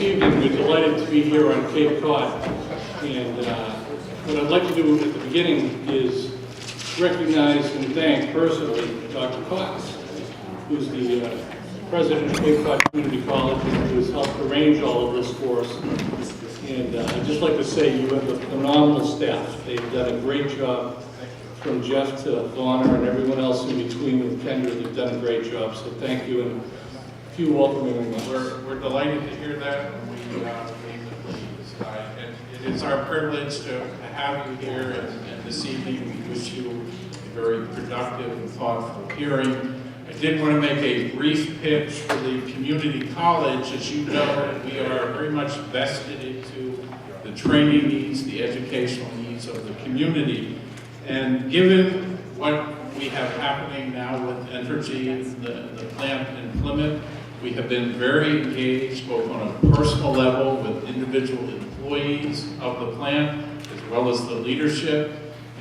evening. We're delighted to be here on Cape Cod. And what I'd like to do at the beginning is recognize and thank personally Dr. Cox, who's the president of Cape Cod Community College and who has helped arrange all of this for us. And I'd just like to say you have a phenomenal staff. They've done a great job, from Jeff to Donna and everyone else in between with Kendra. They've done a great job, so thank you. And a few welcoming remarks. We're delighted to hear that. And it is our privilege to have you here, and this evening we wish you a very productive and thoughtful hearing. I did want to make a brief pitch for the community college. As you know, we are very much vested into the training needs, the educational needs of the community. And given what we have happening now with Entergy, the plant in Plymouth, we have been very engaged both on a personal level with individual employees of the plant, as well as the leadership,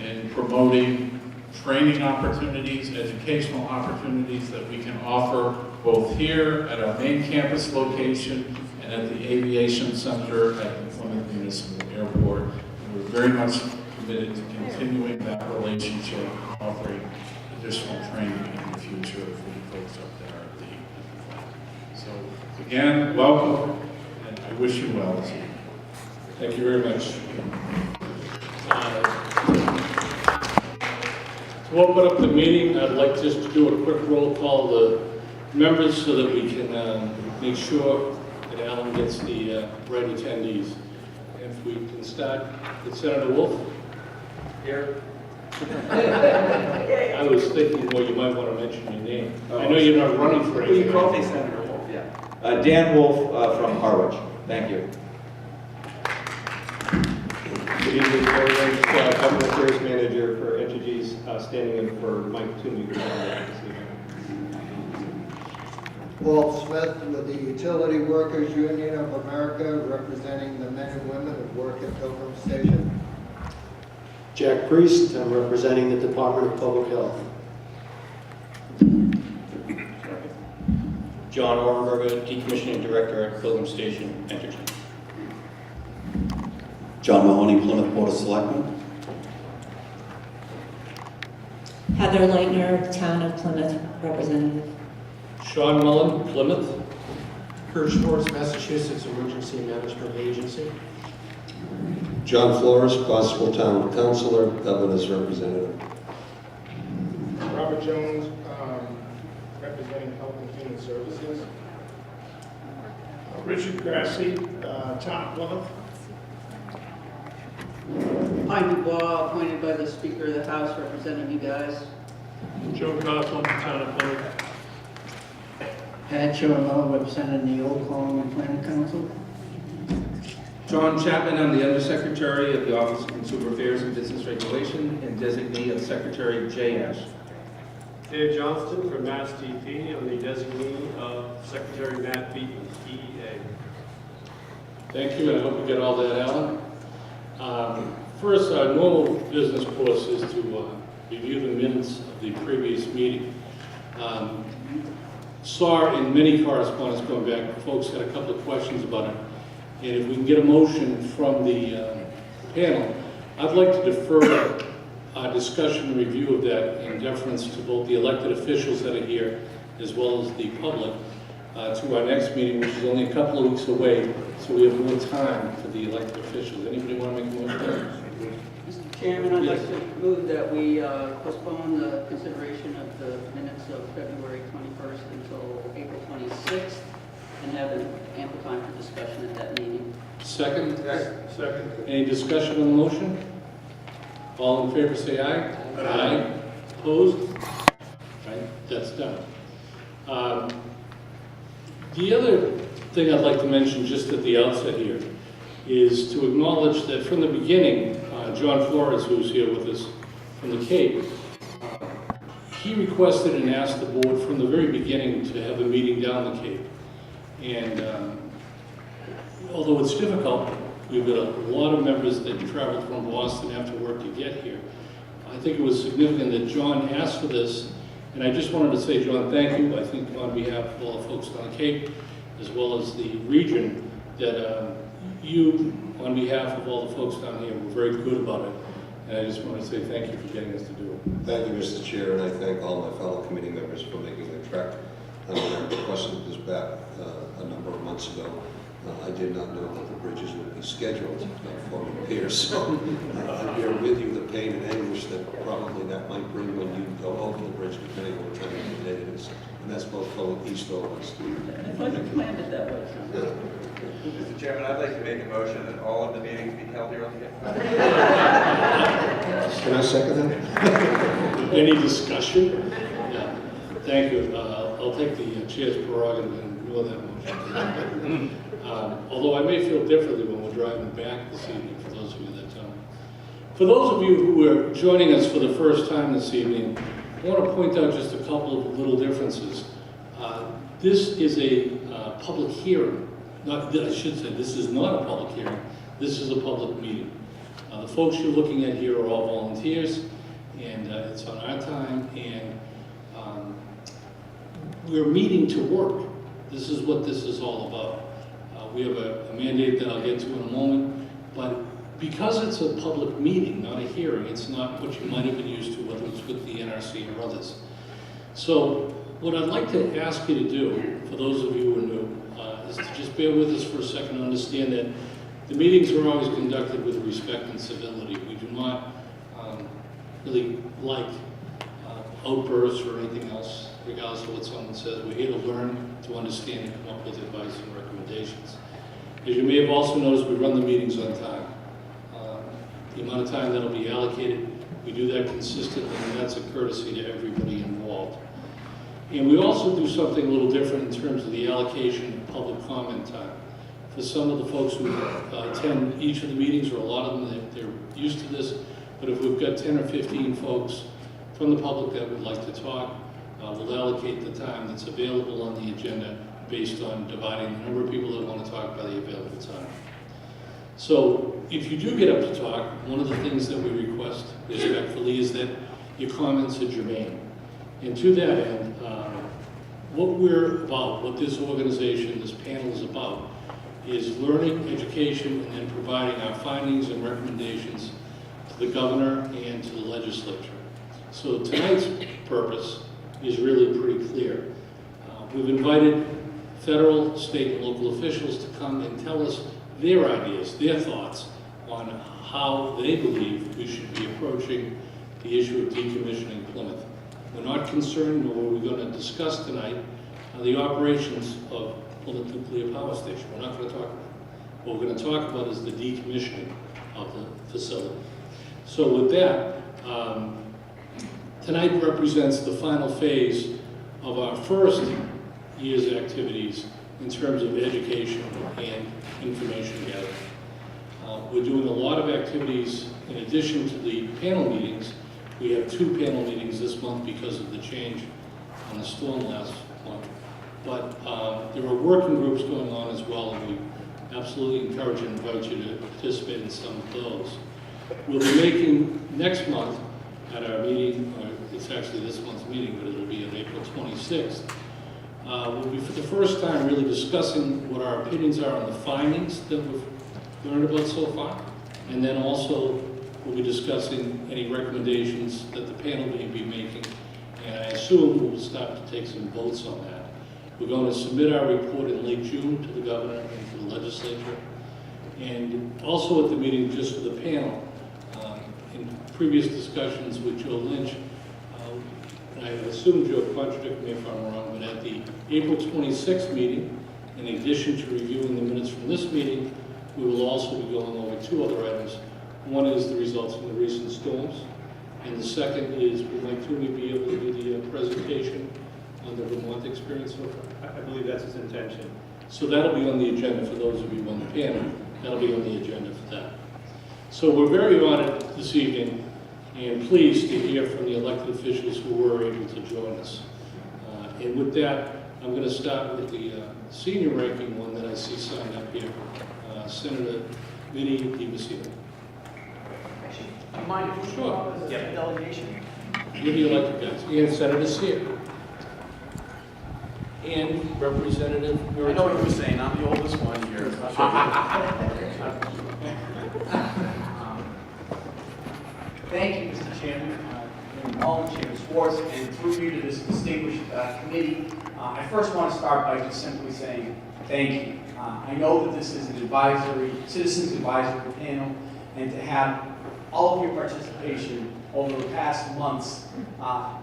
in promoting training opportunities, educational opportunities that we can offer both here at our main campus location and at the Aviation Center at the Plymouth Municipal Airport. And we're very much committed to continuing that relationship, offering additional training in the future for the folks up there at the plant. So again, welcome, and I wish you well this evening. Thank you very much. To open up the meeting, I'd like just to do a quick roll call of the members so that we can make sure that Alan gets the right attendees. If we can start with Senator Wolf. Here. I was thinking, well, you might want to mention your name. I know you're not running for anything. You call me Senator Wolf, yeah. Dan Wolf from Harwich. Thank you. Good evening, everyone. Government Affairs Manager for Entergy's, standing in for Mike Toomey. Walt Smith with the Utility Workers Union of America, representing the men and women who work at Pilgrim Station. Jack Priest, I'm representing the Department of Public Health. John Orenberger, Decommissioning Director at Pilgrim Station, Entergy. John Mahoney, Plymouth Board of Selectmen. Heather Leitner, Town of Plymouth Representative. Sean Mullen, Plymouth. Kurt Schwartz, Massachusetts Emergency Management Agency. John Flores, Possible Town Councilor, Governor's Representative. Robert Jones, representing Health and Human Services. Richard Grassi, Town of Plymouth. Pine Dubois, appointed by the Speaker of the House, representing you guys. Joe Goslin, Town of Plymouth. Pat Chormello, representing the Old Colony Planning Council. John Chapman, I'm the Undersecretary of the Office of Consumer Affairs and Business Regulation and designee of Secretary J.S. Dave Johnston from Mass DP. I'm the designee of Secretary Matt Beaton, EEA. Thank you, and I hope you get all that, Alan. First, our normal business course is to review the minutes of the previous meeting. Saw in many correspondence going back, folks had a couple of questions about it. And if we can get a motion from the panel, I'd like to defer our discussion and review of that in deference to both the elected officials that are here as well as the public to our next meeting, which is only a couple of weeks away, so we have more time for the elected officials. Anybody want to make a motion? Mr. Chairman, I'd like to move that we postpone the consideration of the minutes of February 21st until April 26th and have ample time for discussion at that meeting. Second? Second. Any discussion on the motion? All in favor say aye. Aye. Opposed? Right, that's done. The other thing I'd like to mention just at the outset here is to acknowledge that from the beginning, John Flores, who's here with us from the Cape, he requested and asked the board from the very beginning to have a meeting down the Cape. And although it's difficult, we've got a lot of members that traveled from Boston after work to get here. I think it was significant that John asked for this, and I just wanted to say, John, thank you. I think on behalf of all the folks on the Cape, as well as the region, that you, on behalf of all the folks down here, were very good about it. And I just want to say thank you for getting us to do it. Thank you, Mr. Chair, and I thank all my fellow committee members for making the trek. I requested this back a number of months ago. I did not know that the bridges would be scheduled for repairs, so I bear with you the pain and anguish that probably that might bring when you go over the bridge, depending on what time of the day it is. And that's both going east or west. I thought you planned it that way. Mr. Chairman, I'd like to make a motion that all of the meetings be held here on the campus. Can I second that? Any discussion? Yeah. Thank you. I'll take the chair's prerogative and ignore that motion. Although I may feel differently when we're driving back this evening, for those of you that don't. For those of you who are joining us for the first time this evening, I want to point out just a couple of little differences. This is a public hearing. I should say, this is not a public hearing. This is a public meeting. The folks you're looking at here are all volunteers, and it's on our time, and we're meeting to work. This is what this is all about. We have a mandate that I'll get to in a moment, but because it's a public meeting, not a hearing, it's not what you might have been used to, whether it's with the NRC or others. So what I'd like to ask you to do, for those of you who are new, is to just bear with us for a second and understand that the meetings are always conducted with respect and civility. We do not really like outbursts or anything else, regardless of what someone says. We're here to learn, to understand, and come up with advice and recommendations. As you may have also noticed, we run the meetings on time. The amount of time that'll be allocated, we do that consistently, and that's a courtesy to everybody involved. And we also do something a little different in terms of the allocation of public comment time. For some of the folks who attend each of the meetings, or a lot of them, they're used to this, but if we've got 10 or 15 folks from the public that would like to talk, we'll allocate the time that's available on the agenda based on dividing the number of people that want to talk by the available time. So if you do get up to talk, one of the things that we request respectfully is that your comments are germane. And to that end, what we're about, what this organization, this panel is about, is learning, education, and then providing our findings and recommendations to the governor and to the legislature. So tonight's purpose is really pretty clear. We've invited federal, state, and local officials to come and tell us their ideas, their thoughts on how they believe we should be approaching the issue of decommissioning Plymouth. We're not concerned, nor are we going to discuss tonight, the operations of Plymouth Nuclear Power Station. We're not going to talk about it. What we're going to talk about is the decommissioning of the facility. So with that, tonight represents the final phase of our first year's activities in terms of education and information gathering. We're doing a lot of activities in addition to the panel meetings. We have 2 panel meetings this month because of the change on the storm last month. But there are working groups going on as well, and we absolutely encourage and invite you to participate in some of those. We'll be making next month at our meeting, or it's actually this month's meeting, but it'll be on April 26th. We'll be for the first time really discussing what our opinions are on the findings that we've learned about so far, and then also we'll be discussing any recommendations that the panel may be making, and I assume we'll start to take some votes on that. We're going to submit our report in late June to the governor and to the legislature, and also at the meeting just for the panel. In previous discussions with Joe Lynch, I assume Joe contradict me if I'm wrong, but at the April 26th meeting, in addition to reviewing the minutes from this meeting, we will also be going over 2 other items. One is the results from the recent storms, and the second is, would Mike Toomey be able to do the presentation on the Vermont experience so far? I believe that's his intention. So that'll be on the agenda for those of you on the panel. That'll be on the agenda for that. So we're very honored this evening and pleased to hear from the elected officials who were able to join us. And with that, I'm going to start with the senior ranking one that I see signed up here, Senator Vinnie DiMassino. Do you mind if we Sure. go as a delegation? You're the elected guys. And Senator Sear. and Representative Murray. I know what you were saying, I'm the oldest one here. Thank you, Mr. Chairman, Chairman Mullen, Chairman Schwartz, and through you to this distinguished committee. I first want to start by just simply saying thank you. I know that this is an citizens advisory panel, and to have all of your participation over the past months,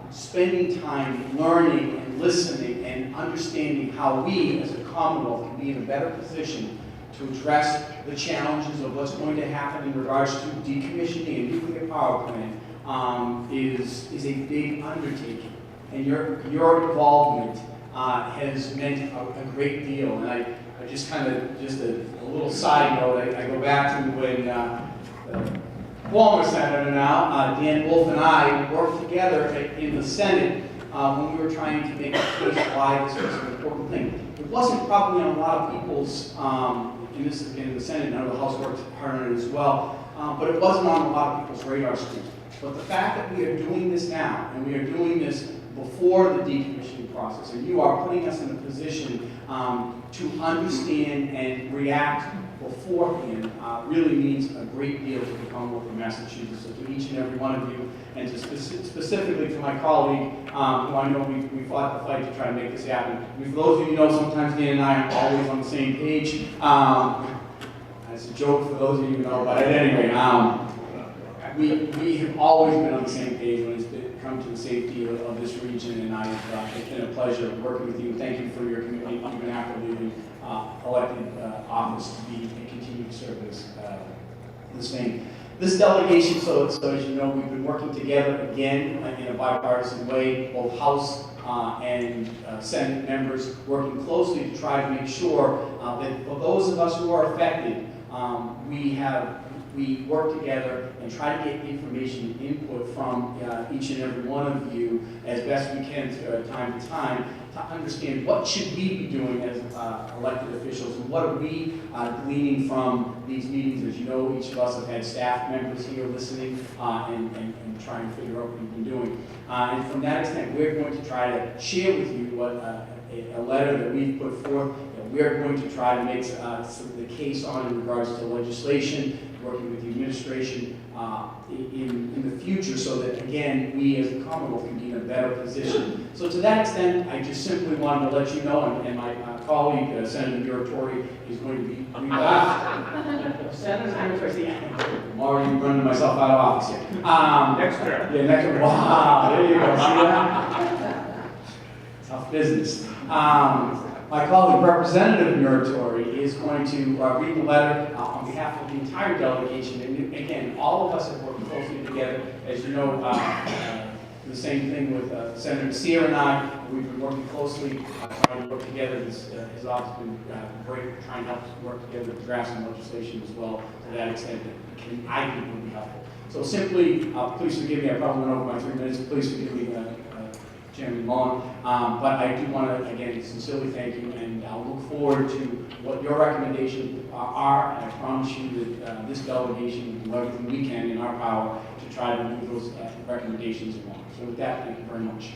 spending time learning and listening and understanding how we as a Commonwealth can be in a better position to address the challenges of what's going to happen in regards to decommissioning a nuclear power plant is a big undertaking. And your involvement has meant a great deal. And I just kind of, just a little side note, I go back to when former Senator now, Dan Wolf and I worked together in the Senate when we were trying to make a case why this was an important thing. It wasn't probably on a lot of people's, in the Senate and the House worked hard on it as well, but it wasn't on a lot of people's radar screen. But the fact that we are doing this now, and we are doing this before the decommissioning process, and you are putting us in a position to understand and react beforehand really means a great deal to the Commonwealth of Massachusetts. So to each and every one of you, and to specifically to my colleague, who I know we fought the fight to try to make this happen. For those of you who know, sometimes Dan and I are always on the same page. It's a joke for those of you who know, but anyway, we have always been on the same page when it's come to the safety of this region, and it's been a pleasure working with you. Thank you for your commitment, even after leaving elected office, to be and continue to serve this thing. This delegation, so as you know, we've been working together again in a bipartisan way, both House and Senate members working closely to try to make sure that for those of us who are affected, we work together and try to get information and input from each and every one of you as best we can time to time to understand what should we be doing as elected officials and what are we gleaning from these meetings. As you know, each of us have had staff members here listening and trying to figure out what we've been doing. And from that extent, we're going to try to share with you what a letter that we've put forth. We're going to try to make the case on in regards to legislation, working with the administration in the future, so that again we as a Commonwealth can be in a better position. So to that extent, I just simply wanted to let you know, and my colleague Senator Muratori is going to be Senator Muratori. I'm already running myself out of office here. Next term. Yeah, next term. Wow, there you go. See that? Tough business. My colleague, Representative Muratori, is going to read the letter on behalf of the entire delegation. And again, all of us have worked closely together. As you know, the same thing with Senator Sear and I. We've been working closely, trying to work together. His office has been great, trying to help us work together to draft some legislation as well, to that extent that I think would be helpful. So simply, please forgive me, I probably went over my 3 minutes. Please forgive me, Chairman Mullen, but I do want to, again, sincerely thank you, and I'll look forward to what your recommendations are, and I promise you that this delegation will do everything we can in our power to try to move those recommendations along. So with that, thank you very much.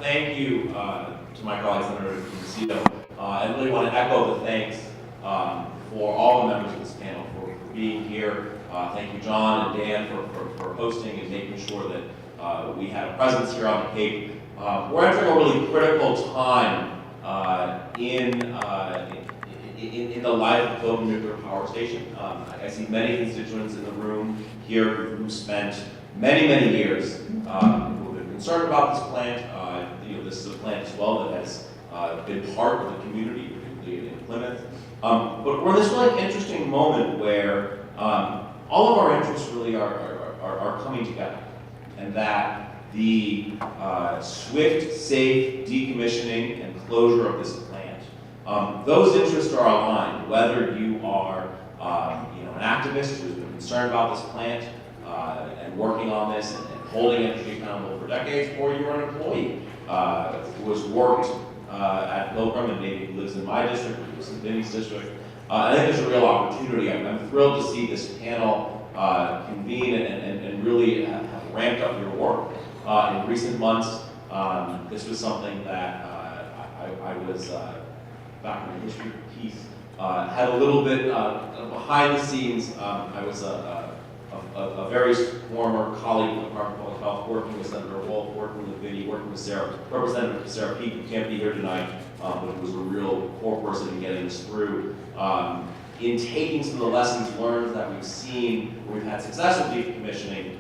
Thank you to my colleague, Senator Lucido. I really want to echo the thanks for all the members of this panel for being here. Thank you, John and Dan, for hosting and making sure that we had a presence here on the Cape. We're entering a really critical time in the life of Pilgrim Nuclear Power Station. I see many constituents in the room here who spent many years who have been concerned about this plant. This is a plant as well that has been part of the community, particularly in Plymouth. But we're in this really interesting moment where all of our interests really are coming together. And that the swift, safe decommissioning and closure of this plant, those interests are aligned. Whether you are, an activist who's been concerned about this plant and working on this and holding it to be accountable for decades, or you're an employee who has worked at Pilgrim and maybe lives in my district, or lives in Vinny's district. I think there's a real opportunity. I'm thrilled to see this panel convene and really have ramped up your work in recent months. This was something that I was, back in the history piece, had a little bit behind the scenes. I was a very former colleague in the Department of Public Health, working with Senator Wolf, working with Vinnie, working with Sarah, Representative Sarah Peake, who can't be here tonight, but who was a real core person in getting this through. In taking some of the lessons learned that we've seen, where we've had success with decommissioning,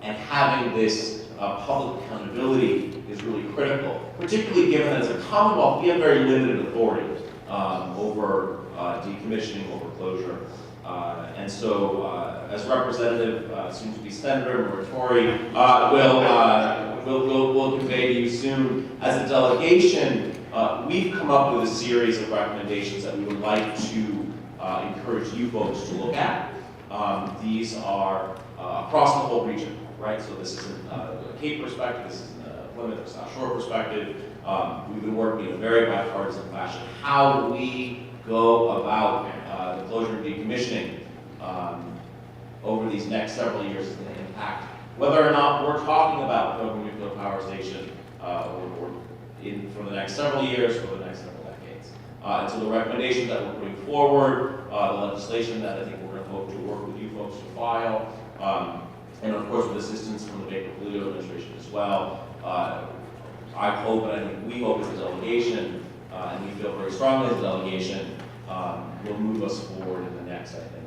and having this public accountability is really critical, particularly given that as a Commonwealth, we have very limited authority over decommissioning, over closure. And so, as Representative, soon to be Senator Moratori, will convey to you soon, as a delegation, we've come up with a series of recommendations that we would like to encourage you folks to look at. These are across the whole region, right? So this isn't a Cape perspective, this isn't a Plymouth or South Shore perspective. We've been working in a very bipartisan fashion. How do we go about the closure and decommissioning over these next several years is going to impact whether or not we're talking about Pilgrim Nuclear Power Station or for the next several years or the next several decades. And so the recommendations that we're putting forward, the legislation that I think we're going to hope to work with you folks to file, and of course with assistance from the Baker-Polito administration as well. I hope, and I think we hope as a delegation, and we feel very strongly as a delegation, will move us forward in the next, I think,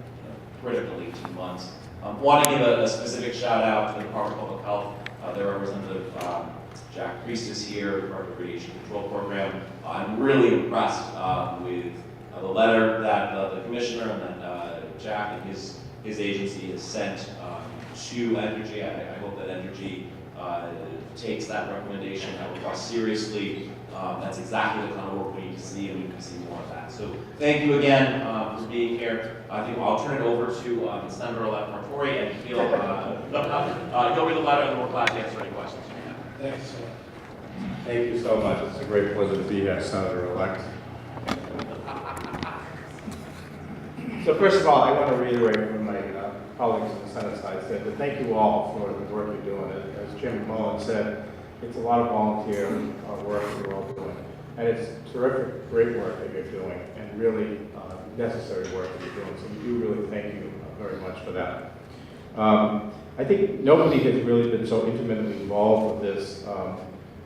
critical 18 months. Want to give a specific shout out to the Department of Public Health. Their representative, Jack Priest, is here, Department of Radiation Control Program. I'm really impressed with the letter that the commissioner and that Jack and his agency has sent to Energy. I hope that Energy takes that recommendation, that request seriously. That's exactly the kind of work we need to see, and we need to see more of that. So thank you again for being here. I think I'll turn it over to Senator-elect Martori, and he'll read the letter, and we're glad to answer any questions you have. Thanks. Thank you so much. It's a great pleasure to be here, Senator-elect. So first of all, I want to reiterate what my colleagues on the Senate side said, but thank you all for the work you're doing. As Chairman Mullen said, it's a lot of volunteer work you're all doing. And it's terrific, great work that you're doing, and really necessary work that you're doing. So we do really thank you very much for that. I think nobody has really been so intimately involved with this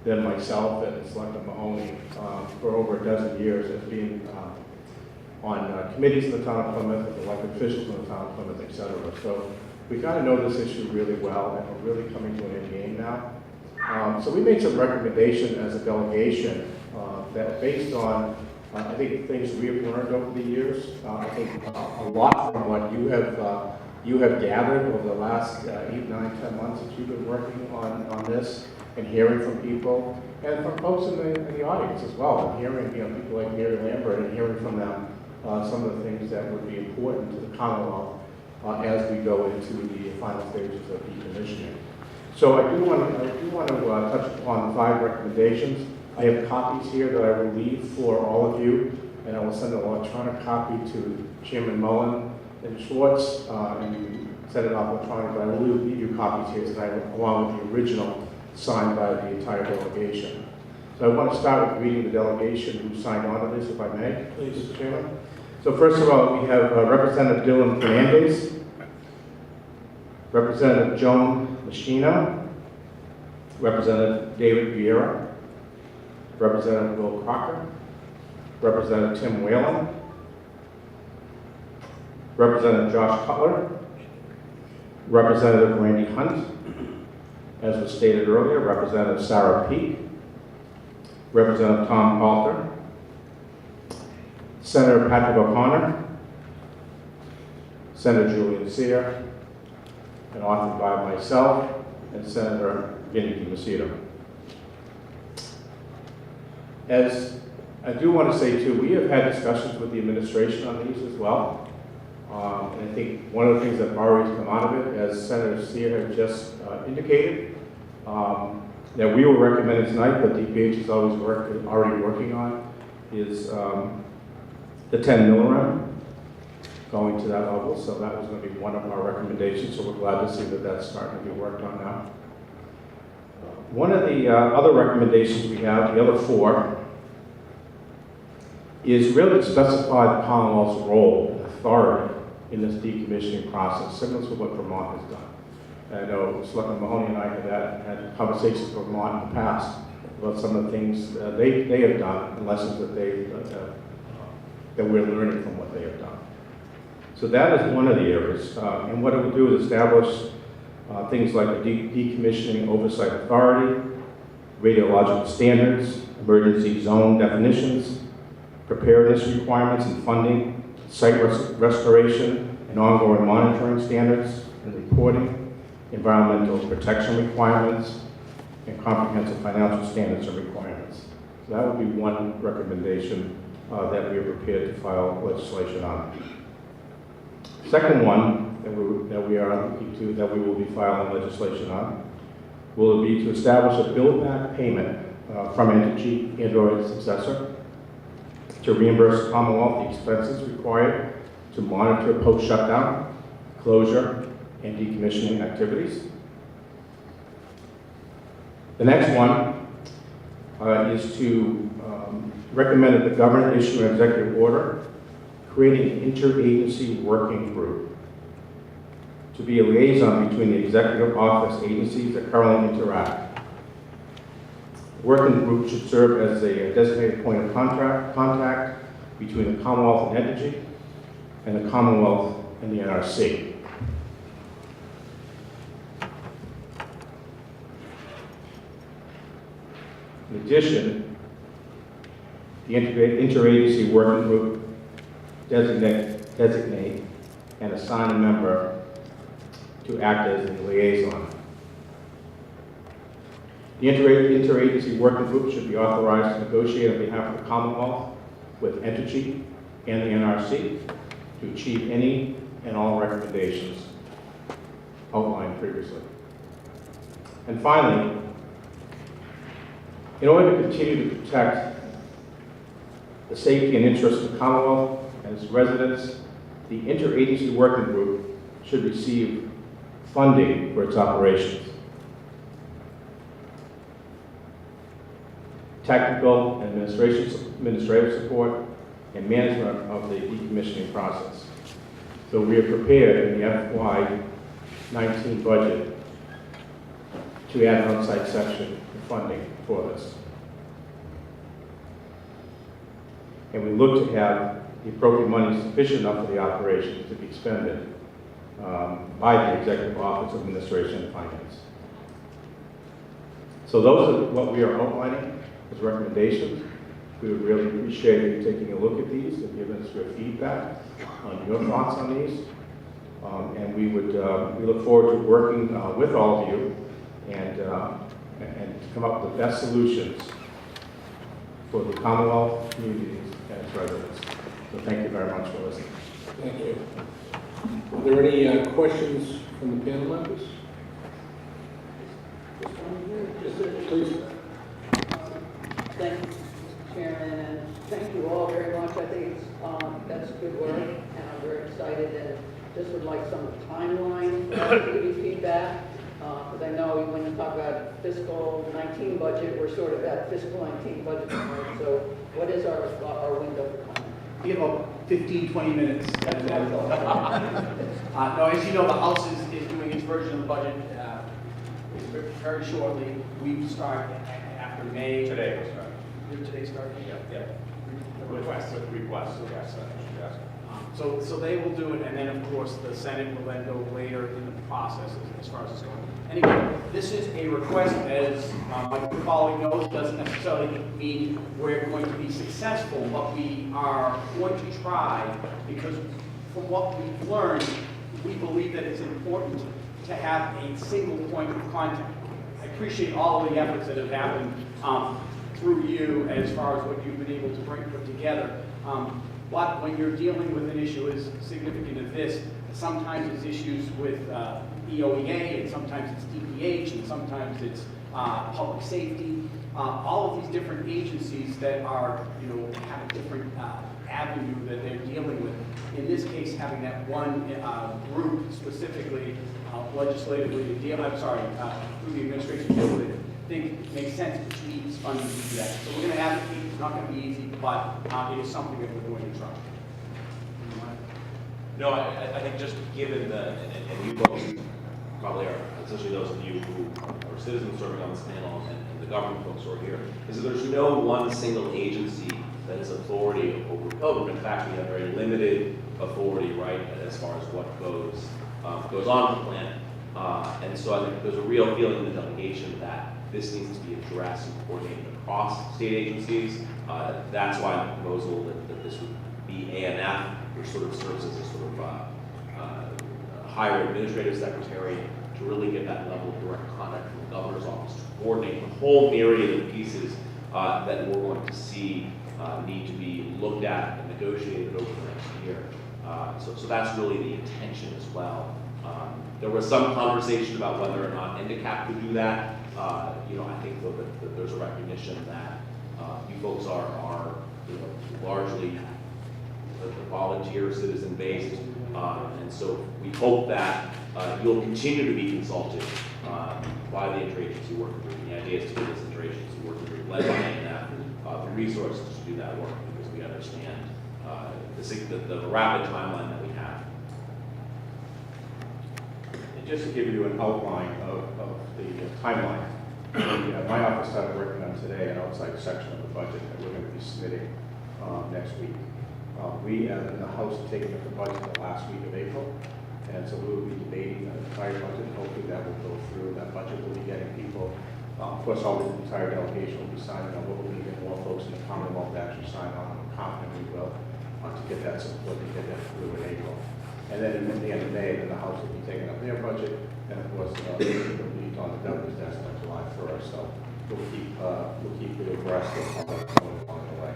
than myself and Selectman Mahoney for over a dozen years as being on committees in the town of Plymouth, with elected officials in the town of Plymouth, et cetera. So we kind of know this issue really well, and we're really coming to an end game now. So we made some recommendation as a delegation that based on, I think, things we have learned over the years, I think a lot from what you have gathered over the last 8, 9, 10 months that you've been working on this and hearing from people, and from folks in the audience as well, and hearing people like Mary Lambert and hearing from them some of the things that would be important to the Commonwealth as we go into the final stages of decommissioning. So I do want to touch upon 5 recommendations. I have copies here that I will leave for all of you, and I will send an electronic copy to Chairman Mullen and Schwartz, and you can send it off electronically, but I will leave you copies here tonight along with the original signed by the entire delegation. So I want to start with reading the delegation who signed on to this, if I may, please, Mr. Chairman. So first of all, we have Representative Dylan Fernandez, Representative Joan Machino, Representative David Vieira, Representative Will Crocker, Representative Tim Whalen, Representative Josh Cutler, Representative Randy Hunt, as was stated earlier, Representative Sarah Peake, Representative Tom Coulter, Senator Patrick O'Connor, Senator Julian Sear, and authored by myself and Senator Vinnie DiMacedo. As I do want to say too, we have had discussions with the administration on these as well. And I think one of the things that already come out of it, as Senator Sear had just indicated, that we were recommending tonight, but DPH is always already working on, is the 10 milligram going to that level. So that was going to be one of our recommendations. So we're glad to see that that's starting to be worked on One of the other recommendations we have, the other four, is really to specify the Commonwealth's role and authority in this decommissioning process, similar to what Vermont has done. I know Selectman Mahoney and I have had conversations with Vermont in the past about some of the things they have done and lessons that we're learning from what they have done. So that is one of the areas. And what it will do is establish things like the Decommissioning Oversight Authority, radiological standards, emergency zone definitions, preparedness requirements and funding, site restoration and ongoing monitoring standards and reporting, environmental protection requirements, and comprehensive financial standards and requirements. So that would be one recommendation that we are prepared to file legislation on. Second one that we will be filing legislation on will be to establish a bill-back payment from Entergy and/or its successor to reimburse Commonwealth the expenses required to monitor post-shutdown, closure, and decommissioning activities. The next one is to recommend that the governor issue an executive order creating an interagency working group to be a liaison between the executive office agencies that currently interact. The working group should serve as a designated point of contact between the Commonwealth and Entergy and the Commonwealth and the NRC. In addition, the interagency working group designate and assign a member to act as a liaison. The interagency working group should be authorized to negotiate on behalf of the Commonwealth with Entergy and the NRC to achieve any and all recommendations outlined previously. And finally, in order to continue to protect the safety and interests of the Commonwealth and its residents, the interagency working group should receive funding for its operations. Technical and administrative support and management of the decommissioning process. So we are prepared in the FY19 budget to add an on-site section for funding for this. And we look to have the appropriate money sufficient enough for the operations to be expended by the Executive Office of Administration and Finance. So those are what we are outlining as recommendations. We would really appreciate you taking a look at these and giving us your feedback on your thoughts on these. And we look forward to working with all of you and to come up with the best solutions for the Commonwealth, communities, and its residents. So thank you very much for listening. Thank you. Are there any questions from the panel members? Please. Thank you, Mr. Chairman, and thank you all very much. I think that's good work, and I'm very excited and just would like some timeline to give you feedback. Because I know when you talk about fiscal 19 budget, we're sort of at fiscal 19 budget point. So what is our window for comment? You have about 15, 20 minutes. That's what I thought. No, as you know, the House is doing its version of the budget very shortly. We start after May. Today we'll start. Today start? Yeah. Request. So they will do it, and then of course the Senate will then go later in the process as far as it's going. And again, this is a request, as my colleague knows, doesn't necessarily mean we're going to be successful, but we are going to try, because from what we've learned, we believe that it's important to have a single point of contact. I appreciate all of the efforts that have happened through you as far as what you've been able to put together. But when you're dealing with an issue as significant as this, sometimes it's issues with EOEA, and sometimes it's DPH, and sometimes it's public safety. All of these different agencies that are, have a different avenue that they're dealing with. In this case, having that one group specifically legislatively to deal, through the administration deal with it, think it makes sense to tweak funding to do that. So we're going to have to tweak. It's not going to be easy, but it is something that we're going to try. No, I think just given the, and you folks probably are, especially those of you who are citizens serving on this panel and the government folks who are here, is that there's no one single agency that has authority over Pilgrim. In fact, we have very limited authority, right, as far as what goes on the planet. And so I think there's a real feeling in the delegation that this needs to be addressed and coordinated across state agencies. That's why the proposal that this would be ANF, which sort of serves as a sort of higher administrative secretary to really get that level of direct contact from the governor's office to coordinate the whole myriad of pieces that we're going to see need to be looked at and negotiated over the next year. So that's really the intention as well. There was some conversation about whether or not NDCAP could do that. I think that there's a recognition that you folks are largely the volunteer citizen-based, and so we hope that you'll continue to be consulted by the interagency working group. The idea is to get this interagency working group led by ANF the resources to do that work, because we understand the rapid timeline that we have. And just to give you an outline of the timeline, my office started working on today an outside section of the budget that we're going to be submitting next week. We in the House are taking up the budget the last week of April, and so we will be debating the entire budget. Hopefully that will go through. That budget will be getting people, of course, all the entire delegation will be signing on. We'll be getting more folks in the Commonwealth to actually sign on. I'm confident we will to get that support to get that through in April. And then at the end of May, then the House will be taking up their budget, and of course, it'll be on the governor's desk on July 1st. So we'll keep you abreast of how that's going along the way.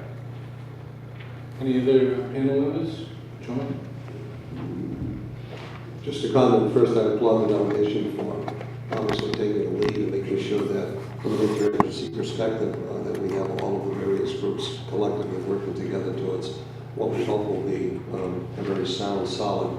Any other panel members? John? Just a comment. First, I applaud the delegation for obviously taking the lead and making sure that from an interagency perspective that we have all of the various groups collectively working together towards what we hope will be a very sound, solid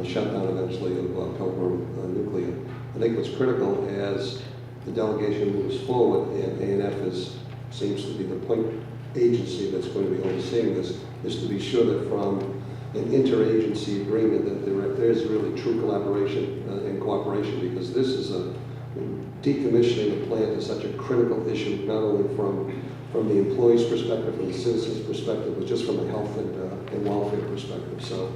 shutdown eventually of Pilgrim Nuclear. I think what's critical as the delegation moves forward, and ANF seems to be the point agency that's going to be overseeing this, is to be sure that from an interagency agreement that there is really true collaboration and cooperation, because this is decommissioning a plant is such a critical issue, not only from the employee's perspective, from the citizen's perspective, but just from a health and welfare perspective. So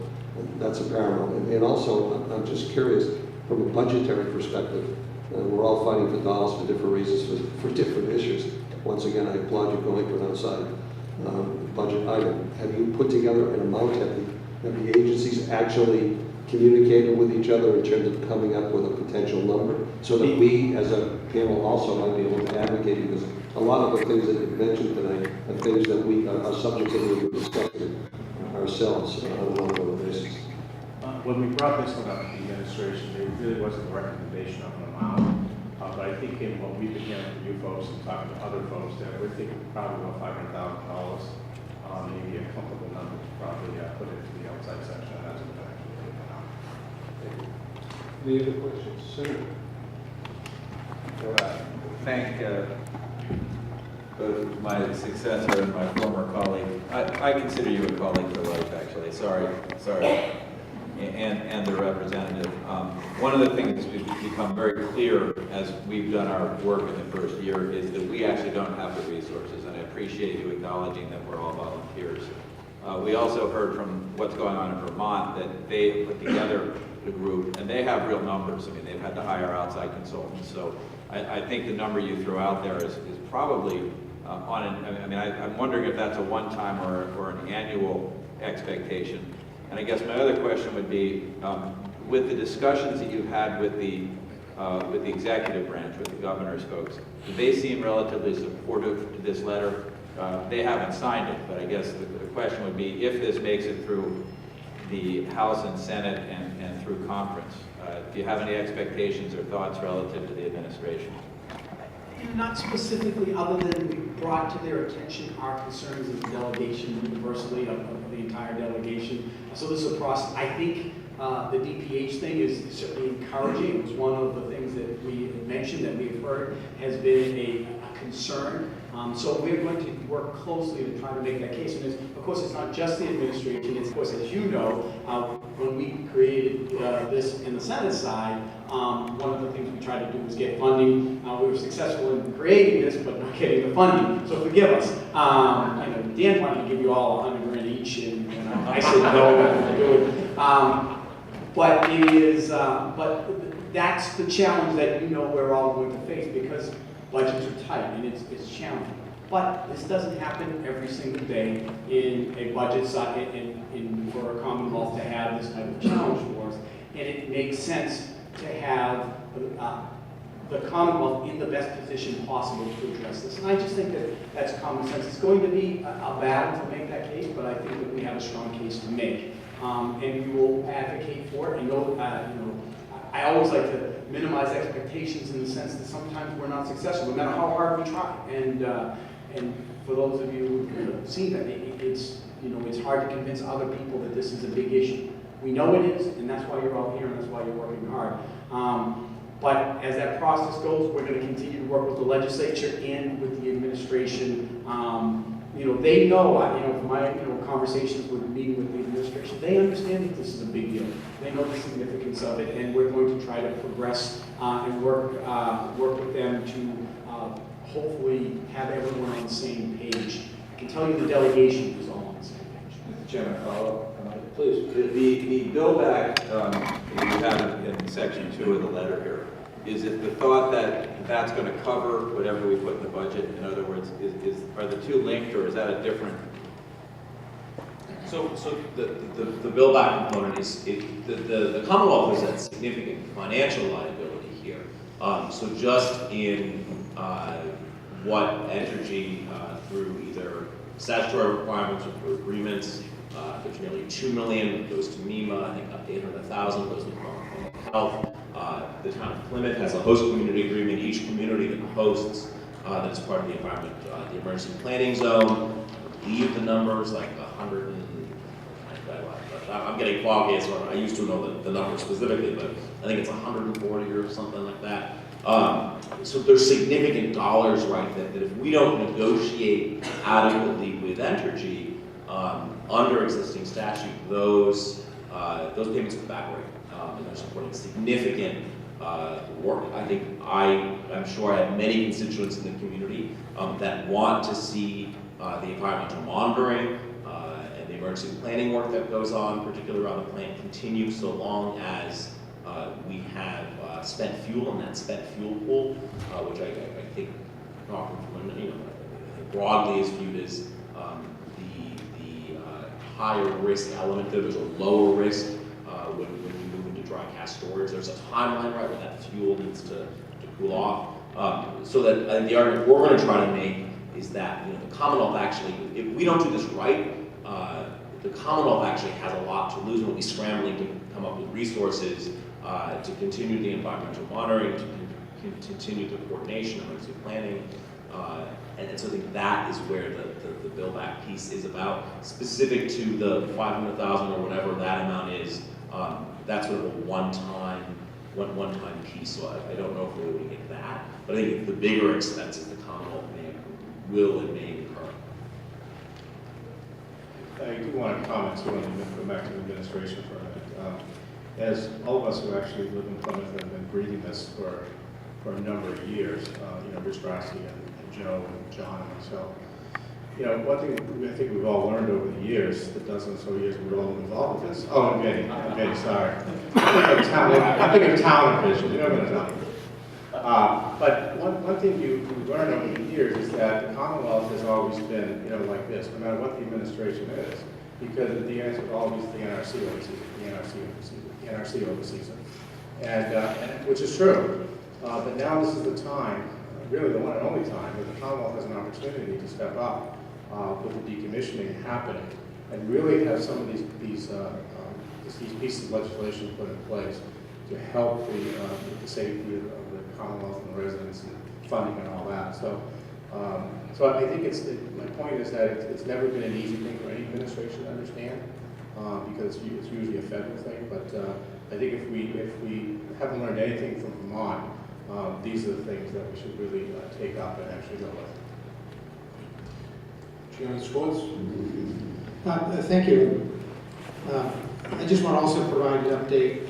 that's a paramount. And also, I'm just curious, from a budgetary perspective, we're all fighting for dollars for different reasons, for different issues. Once again, I applaud you going to an outside budget item. Have you put together an amount? Have the agencies actually communicated with each other in terms of coming up with a potential number, so that we as a panel also might be able to advocate? Because a lot of the things that you've mentioned tonight are things that we are subjects that we're discussing ourselves on an ongoing basis. When we brought this one up to the administration, there really wasn't a recommendation of an amount. But I think in what we've been hearing from you folks and talking to other folks, that we're thinking probably about $500,000, maybe a comfortable number to probably put into the outside section. That's what we're actually taking out. Any other questions? Senator? Thank both my successor and my former colleague. I consider you a colleague for life, actually. Sorry. And the representative. One of the things that's become very clear as we've done our work in the first year is that we actually don't have the resources, and I appreciate you acknowledging that we're all volunteers. We also heard from what's going on in Vermont that they put together the group, and they have real numbers. I mean, they've had to hire outside consultants. So I think the number you throw out there is probably I'm wondering if that's a one-time or an annual expectation. And I guess my other question would be, with the discussions that you've had with the executive branch, with the governor's folks, do they seem relatively supportive to this letter? They haven't signed it, but I guess the question would be, if this makes it through the House and Senate and through conference, do you have any expectations or thoughts relative to the administration? Not specifically, other than we brought to their attention our concerns as a delegation, universally, of the entire delegation. So this is a process. I think The DPH thing is certainly encouraging. It was one of the things that we had mentioned that we've heard has been a concern. So we're going to work closely to try to make that case. And of course, it's not just the administration. It's, of course, as you know, when we created this in the Senate side, one of the things we tried to do was get funding. We were successful in creating this, but not getting the funding. So forgive us. I know Dan wanted to give you all $100 each, and I said no, I didn't do it. But it is, but that's the challenge that we're all going to face because budgets are tight and it's challenging. But this doesn't happen every single day in a budget side, for a Commonwealth to have this type of challenge for us. And it makes sense to have the Commonwealth in the best position possible to address this. And I just think that that's common sense. It's going to be a battle to make that case, but I think that we have a strong case to make. And we will advocate for it. I always like to minimize expectations in the sense that sometimes we're not successful, no matter how hard we try. And for those of you who have seen that, it's hard to convince other people that this is a big issue. We know it is, and that's why you're all here, and that's why you're working hard. But as that process goes, we're going to continue to work with the legislature and with the administration. They know, from my conversations with meeting with the administration, they understand that this is a big deal. They know the significance of it, and we're going to try to progress and work with them to hopefully have everyone on the same page. I can tell you the delegation is all on the same page. Mr. Chairman, follow up, please. The bill back that you have in section 2 of the letter here, is it the thought that that's going to cover whatever we put in the budget? In other words, are the two linked, or is that a different? So the bill back component is, the Commonwealth has a significant financial liability here. So just in what Entergy, through either statutory requirements or through agreements, there's nearly $2 million that goes to MEMA, I think up to $800,000 goes to Public Health. The town of Plymouth has a host community agreement. Each community that hosts that is part of the environment, the emergency planning zone. I believe the numbers like 100 and I'm getting foggy, so I used to know the number specifically, but I think it's 140 or something like that. So there's significant dollars, right, that if we don't negotiate adequately with Entergy under existing statute, those payments go backward, and they're supporting significant work. I think I'm sure I have many constituents in the community that want to see the environmental monitoring and the emergency planning work that goes on, particularly around the plant, continue so long as we have spent fuel in that spent fuel pool, which I think broadly is viewed as the higher risk element. There's a lower risk when we move into dry gas storage. There's a timeline, right, where that fuel needs to cool off. So that I think the argument we're going to try to make is that the Commonwealth actually, if we don't do this right, the Commonwealth actually has a lot to lose, and we'll be scrambling to come up with resources to continue the environmental monitoring, to continue the coordination of emergency planning, and so I think that is where the bill back piece is about. Specific to the 500,000 or whatever that amount is, that's sort of a one-time piece. So I don't know if we're going to get that, but I think the bigger expenses the Commonwealth will and may incur. I do want to comment too, and then go back to the administration for a minute. As all of us who actually live in Plymouth have been breathing this for a number of years, Rich Grassi and Joe and John and myself. One thing I think we've all learned over the years, the dozen or so years we're all involved with this. Oh, and Benny, sorry. I'm thinking of town officials, you're not going to tell me. But one thing you've learned over the years is that the Commonwealth has always been, like this, no matter what the administration is, because the answer is always the NRC oversees it, and which is true. But now this is the time, really the one and only time, that the Commonwealth has an opportunity to step up with the decommissioning happening, and really have some of these pieces of legislation put in place to help with the safety of the Commonwealth and the residents and funding and all that. So I think my point is that it's never been an easy thing for any administration to understand. because it's usually a federal thing. But I think if we haven't learned anything from Vermont, these are the things that we should really take up and actually go with. Chairman Schwartz. Thank you. I just want to also provide an update,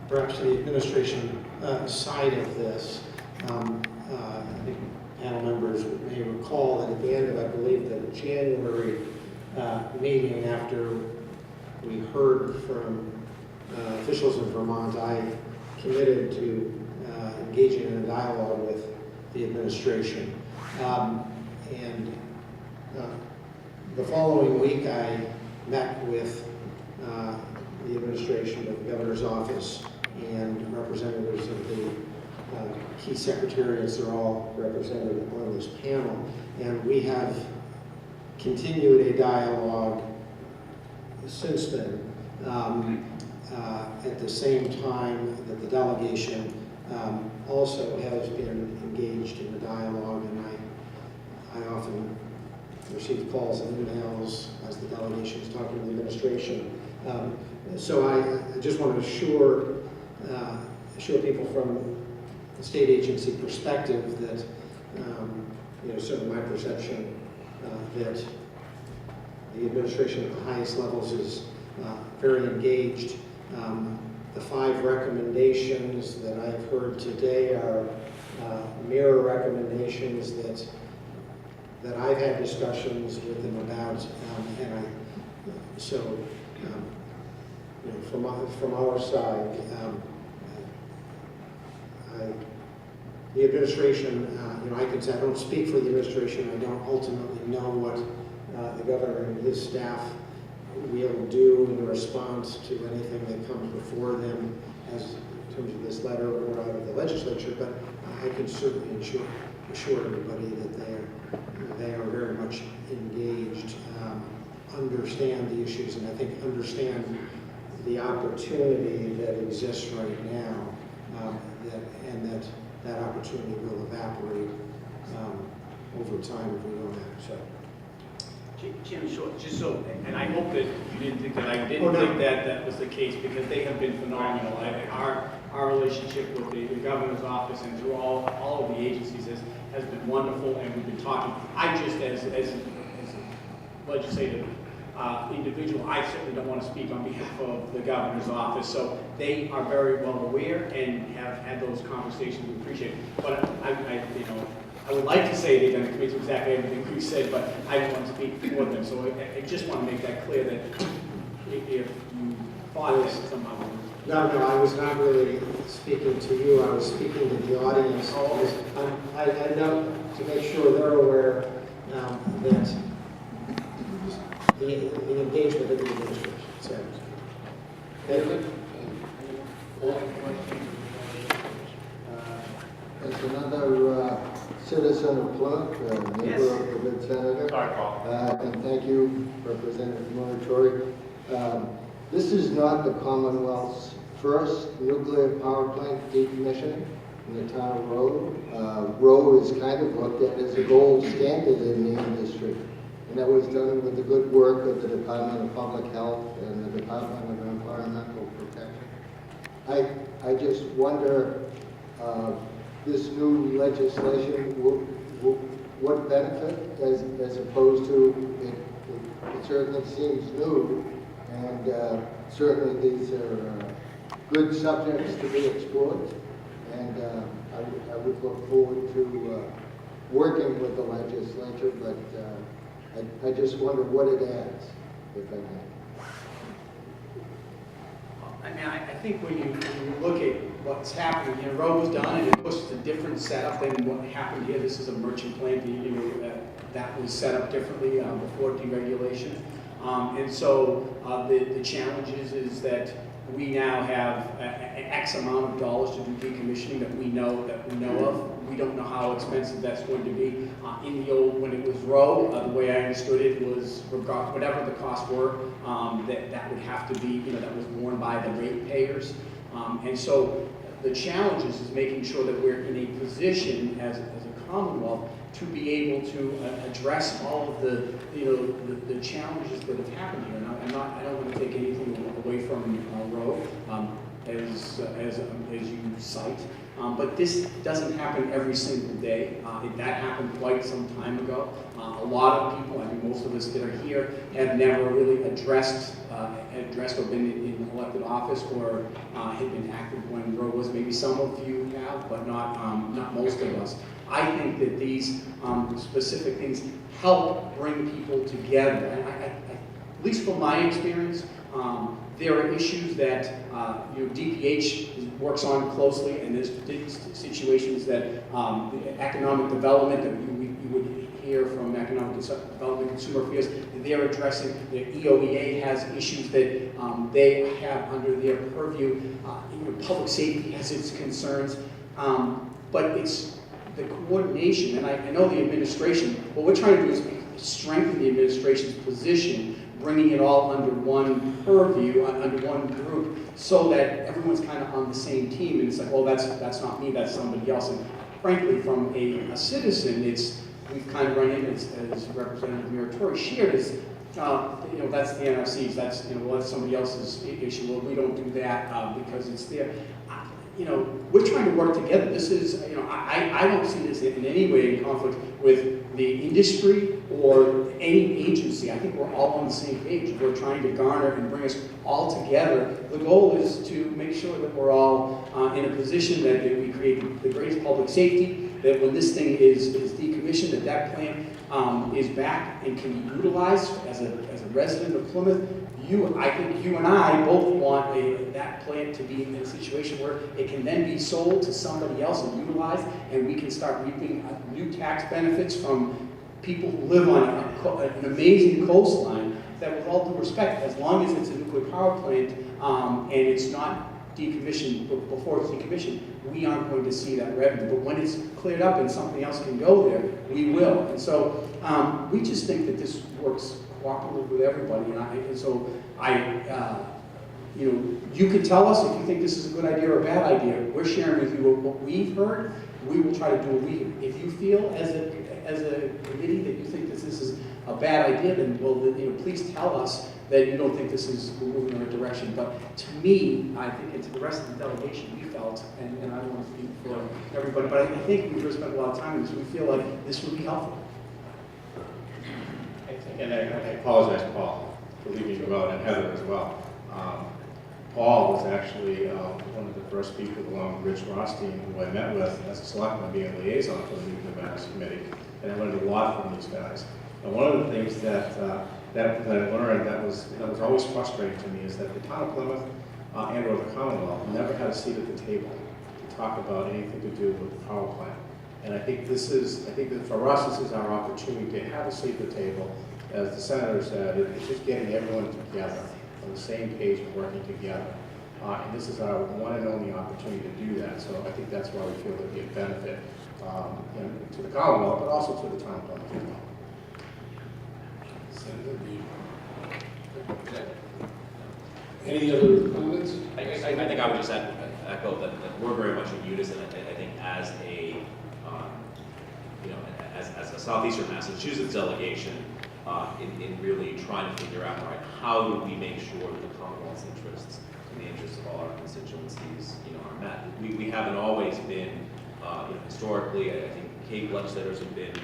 perhaps to the administration side of this. I think panel members may recall that at the end of, I believe, the January meeting, after we heard from officials in Vermont, I committed to engaging in a dialogue with the administration. And the following week, I met with the administration of the governor's office and representatives of the key secretariats. Are all represented on this panel. And we have continued a dialogue since then. At the same time that the delegation also has been engaged in the dialogue, and I often receive calls and emails as the delegation is talking to the administration. So I just want to assure people from the state agency perspective that, certainly my perception that the administration at the highest levels is very engaged. The 5 recommendations that I've heard today are mirror recommendations that I've had discussions with them about, from our side, the administration, I can say I don't speak for the administration. I don't ultimately know what the governor and his staff will do in response to anything that comes before them, as in terms of this letter or out of the legislature. But I can certainly assure everybody that they are very much engaged, understand the issues, and I think understand the opportunity that exists right now, and that opportunity will evaporate over time if we don't act. So. Jim, short, just so, and I hope that you didn't think that I didn't think that was the case, because they have been phenomenal. Our relationship with the governor's office and through all of the agencies has been wonderful, and we've been talking. I just, as a legislative individual, I certainly don't want to speak on behalf of the governor's office, so they are very well aware and have had those conversations. We appreciate it. But I would like to say they're going to commit to exactly everything we said, but I don't want to speak for them. So I just want to make that clear that if you thought that somehow. No, I was not really speaking to you. I was speaking to the audience. I know to make sure they're aware that the engagement of the administration. So, There's another citizen of Plymouth, member of the good senator. And thank you, Representative Muratori. This is not the Commonwealth's first nuclear power plant decommissioning in the town of Rowe. Rowe is kind of looked at as a gold standard in the industry. And that was done with the good work of the Department of Public Health and the Department of Environmental Protection. I just wonder, this new legislation, what benefit as opposed to, it certainly seems new, and certainly these are good subjects to be explored, and I would look forward to working with the legislature, but I just wonder what it adds, if I may. I mean, I think when you look at what's happening, Rowe was done, and of course it's a different setup than what happened here. This is a merchant plant, that was set up differently before deregulation. And so the challenge is that we now have an X amount of dollars to do decommissioning that we know of. We don't know how expensive that's going to be. In the old, when it was Rowe, the way I understood it was, whatever the costs were, that would have to be, that was borne by the ratepayers. And so the challenge is making sure that we're in a position as a Commonwealth to be able to address all of the, the challenges that have happened here. And I don't want to take anything away from Roe, as you cite. But this doesn't happen every single day. That happened quite some time ago. A lot of people, I think most of us that are here, have never really addressed or been in elected office or had been active when Roe was. Maybe some of you have, but not most of us. I think that these specific things help bring people together. And at least from my experience, there are issues that DPH works on closely, and there's situations that economic development that you would hear from economic development, consumer affairs, that they're addressing. The EOEA has issues that they have under their purview. Public safety has its concerns, but it's the coordination, and I know the administration, what we're trying to do is strengthen the administration's position, bringing it all under one purview, under one group, so that everyone's kind of on the same team. And it's like, well, that's not me, that's somebody else. And frankly, from a citizen, we've kind of run in, as Representative Muratori shared, is that's the NRC's, that's somebody else's issue. Well, we don't do that because it's there. We're trying to work together. This is, I don't see this in any way in conflict with the industry or any agency. I think we're all on the same page. We're trying to garner and bring us all together. The goal is to make sure that we're all in a position that we create the greatest public safety, that when this thing is decommissioned, that plant is back and can be utilized as a resident of Plymouth. I think you and I both want that plant to be in a situation where it can then be sold to somebody else and utilized, and we can start reaping new tax benefits from people who live on an amazing coastline. That, with all due respect, as long as it's a nuclear power plant and it's not decommissioned before it's decommissioned, we aren't going to see that revenue. But when it's cleared up and something else can go there, we will. And so we just think that this works cooperative with everybody, and so you can tell us if you think this is a good idea or a bad idea. We're sharing with you what we've heard. We will try to do what we hear. If you feel as a committee that you think that this is a bad idea, then please tell us that you don't think this is moving in a direction. But to me, I think, and to the rest of the delegation, we felt, and I don't want to speak for everybody, but I think we've spent a lot of time on this. We feel like this would be helpful. And I apologize, Paul, for leaving you out, and Heather as well. Paul was actually one of the first people, along with Rich Rothstein, who I met with as a selectman, being a liaison for the Nuclear Matters Committee, and I learned a lot from these guys. And one of the things that I learned that was always frustrating to me is that the town of Plymouth and or the Commonwealth never had a seat at the table to talk about anything to do with the power plant. And I think that for us, this is our opportunity to have a seat at the table. As the senator said, it's just getting everyone together on the same page and working together. And this is our one and only opportunity to do that. So I think that's why we feel there'd be a benefit to the Commonwealth, but also to the town of Plymouth as well. Any other comments? I think I would just echo that we're very much in unison. I think as a as a Southeastern Massachusetts delegation, in really trying to figure out, all right, how do we make sure that the Commonwealth's interests and the interests of all our constituencies, are met. We haven't always been, historically, I think Cape legislators have been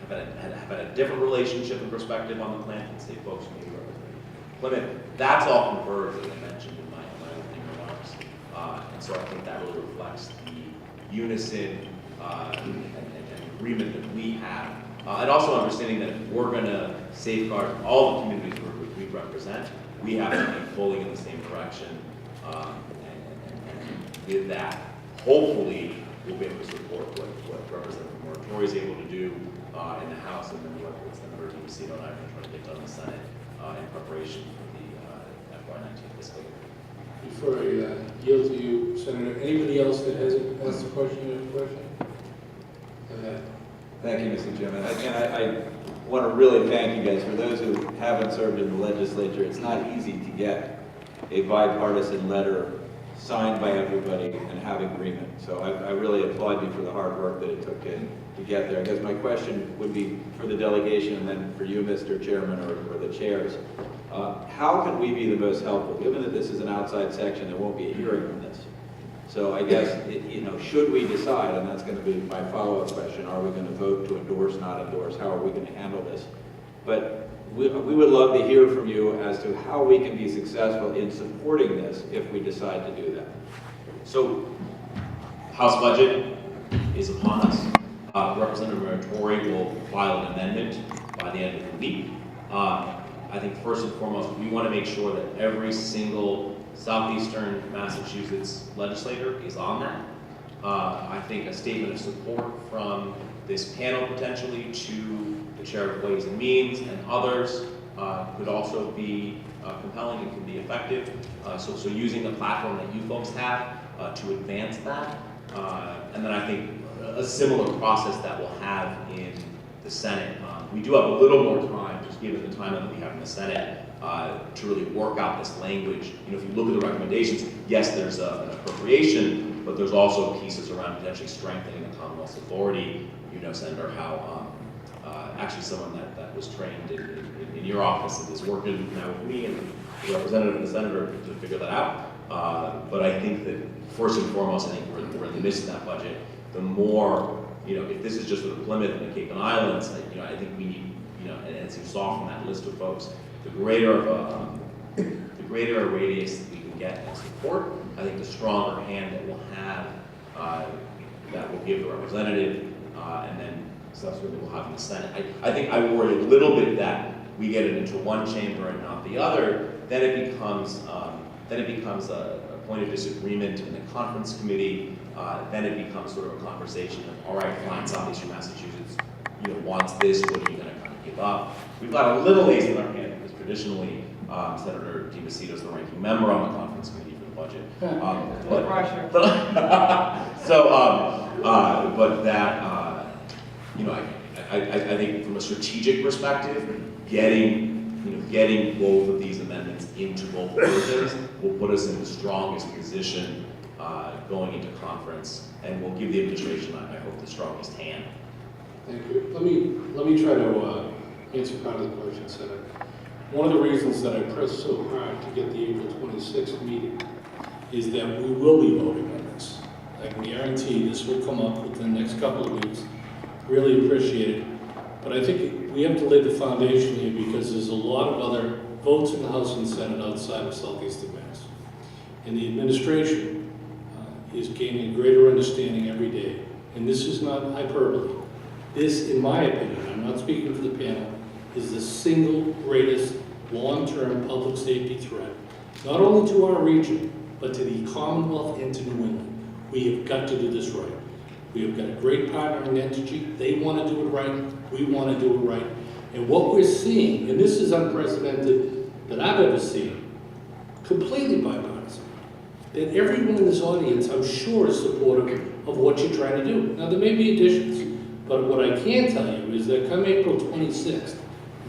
have had a different relationship and perspective on the plant than state folks maybe representing Plymouth. That's all converged, as I mentioned in my opening remarks. And so I think that really reflects the unison and agreement that we have. And also understanding that if we're going to safeguard all the communities we represent, we have to be fully in the same direction. And with that, hopefully, we'll be able to support what Representative Muratori is able to do in the House, and then what Senator DeMacedo and I are trying to get done in the Senate in preparation for the FY19 fiscal year. Before I yield to you, Senator, anybody else that hasn't asked a question? Thank you, Mr. Chairman. I want to really thank you guys. For those who haven't served in the legislature, it's not easy to get a bipartisan letter signed by everybody and have agreement. So I really applaud you for the hard work that it took to get there. I guess my question would be for the delegation and then for you, Mr. Chairman, or the chairs. How can we be the most helpful? Given that this is an outside section, there won't be a hearing on this. So I guess, should we decide, and that's going to be my follow-up question, are we going to vote to endorse, not endorse? How are we going to handle this? But we would love to hear from you as to how we can be successful in supporting this if we decide to do that. So, House budget is upon us. Representative Muratori will file an amendment by the end of the week. I think first and foremost, we want to make sure that every single Southeastern Massachusetts legislator is on that. I think a statement of support from this panel potentially to the Chair of Ways and Means and others could also be compelling and can be effective. So using the platform that you folks have to advance that. And then I think a similar process that we'll have in the Senate. We do have a little more time, just given the time that we have in the Senate, to really work out this language. If you look at the recommendations, yes, there's an appropriation, but there's also pieces around potentially strengthening the Commonwealth's authority. Senator Howe, actually someone that was trained in your office and is working now with me and the representative and the senator to figure that out. But I think that first and foremost, I think we're in the midst of that budget. The more, if this is just sort of Plymouth and the Cape and Islands, I think we need, and as you saw from that list of folks, the greater a radius that we can get in support, I think the stronger hand that we'll have that will give the representative, and then subsequently we'll have in the Senate. I think I worry a little bit that we get it into one chamber and not the other, then it becomes a point of disagreement in the conference committee. Then it becomes sort of a conversation of, all right, fine, Southeastern Massachusetts, wants this, what are you going to kind of give up? We've got a little lazy in our hand because traditionally Senator DiMacedo is the ranking member on the conference committee for the budget. But that, I think from a strategic perspective, getting both of these amendments into both versions will put us in the strongest position going into conference, and will give the administration, I hope, the strongest hand. Thank you. Let me try to answer part of the question, Senator. One of the reasons that I pressed so hard to get the April 26th meeting is that we will be voting on this. I can guarantee this will come up within the next couple of weeks. Really appreciate it. But I think we have to lay the foundation here because there's a lot of other votes in the House and Senate outside of Southeastern Mass. And the administration is gaining a greater understanding every day. And this is not hyperbole. This, in my opinion, I'm not speaking for the panel, is the single greatest long-term public safety threat, not only to our region, but to the Commonwealth and to New England. We have got to do this right. We have got a great partner in Entergy. They want to do it right. We want to do it right. And what we're seeing, and this is unprecedented that I've ever seen, completely bipartisan, that everyone in this audience, I'm sure, is supportive of what you're trying to do. Now, there may be additions, but what I can tell you is that come April 26th,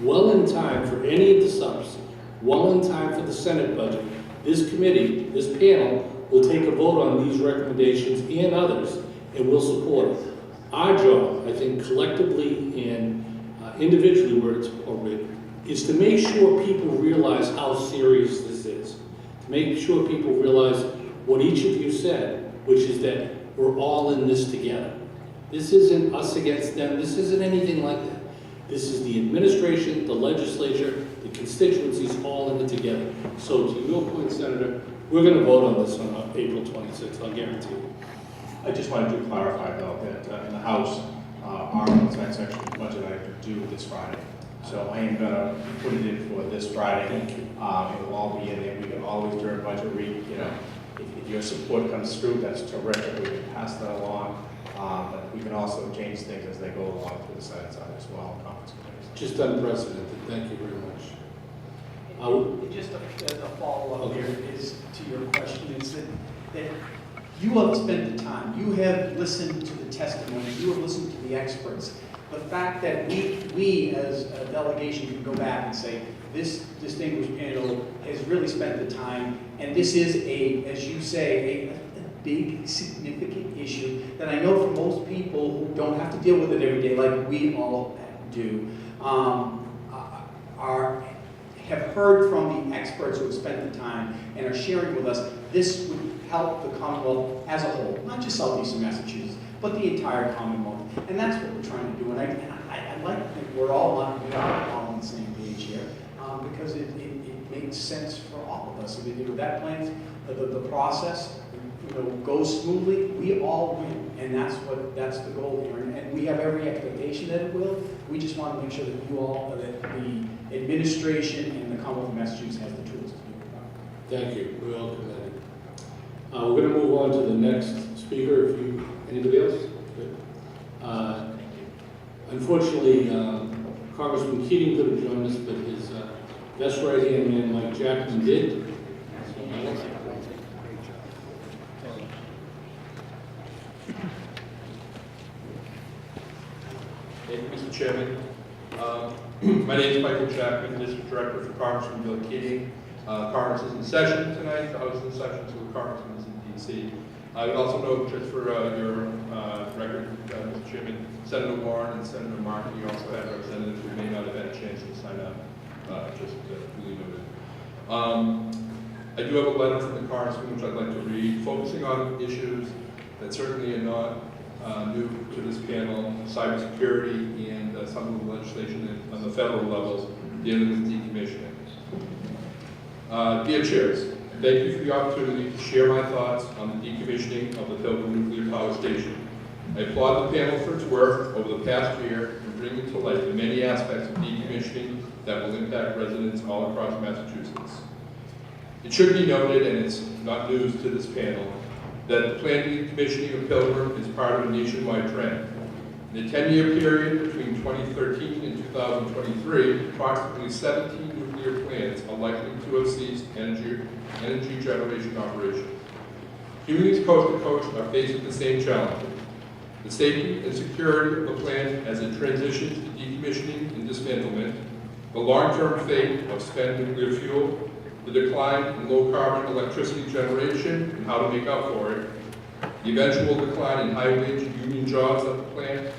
well in time for any of the subs, well in time for the Senate budget, this committee, this panel, will take a vote on these recommendations and others, and we'll support it. Our job, I think, collectively and individually where it's appropriate, is to make sure people realize how serious this is. To make sure people realize what each of you said, which is that we're all in this together. This isn't us against them. This isn't anything like that. This is the administration, the legislature, the constituencies all in it together. So to your point, Senator, we're going to vote on this on April 26th, I'll guarantee you. I just wanted to clarify, though, that in the House, our outside section budget item is due this Friday. So I am going to put it in for this Friday. It will all be in there. We can always, during budget week, if your support comes through, that's terrific. We can pass that along. But we can also change things as they go along through the Senate side as well. Conference committees. Just unprecedented. Thank you very much. Just a follow-up here is to your question is that you have spent the time, you have listened to the testimony, you have listened to the experts, The fact that we as a delegation can go back and say, this distinguished panel has really spent the time, and this is a, as you say, a big, significant issue that I know for most people who don't have to deal with it every day like we all do, have heard from the experts who have spent the time and are sharing with us, this would help the Commonwealth as a whole, not just Southeastern Massachusetts, but the entire Commonwealth. And that's what we're trying to do. And I'd like to think we are all on the same page here, because it makes sense for all of us. I mean, that plan, the process, goes smoothly, we all win, and that's the goal here. And we have every expectation that it will. We just want to make sure that that the administration and the Commonwealth of Massachusetts has the tools to do it. Thank you. We all commend it. We're going to move on to the next speaker. Anybody else? Good. Unfortunately, Congressman Keating could have joined us, but his best right-hand man, Mike Jackman, did. Thank you, Mr. Chairman. My name is Michael Chapman, District Director for Congressman Bill Keating. Congress is in session tonight. I was in session, so the Congressman is in D.C. I would also note, just for your record, Mr. Chairman, Senator Warren and Senator Markey also had representatives who may not have had a chance to sign up, just duly noted. I do have a letter from the Congressman which I'd like to read, focusing on issues that certainly are not new to this panel, cybersecurity and some of the legislation on the federal levels dealing with decommissioning. Dear Chairs, thank you for the opportunity to share my thoughts on the decommissioning of the Pilgrim Nuclear Power Station. I applaud the panel for its work over the past year in bringing to light the many aspects of decommissioning that will impact residents all across Massachusetts. It should be noted, and it's not news to this panel, that the planned decommissioning of Pilgrim is part of a nationwide trend. In the 10-year period between 2013 and 2023, approximately 17 nuclear plants are likely to have ceased energy generation operation. Communities coast to coast are facing the same challenges. The safety and security of the plant as it transitions to decommissioning and dismantlement, the long-term fate of spent nuclear fuel, the decline in low-carbon electricity generation and how to make up for it, the eventual decline in high-wage union jobs at the plant,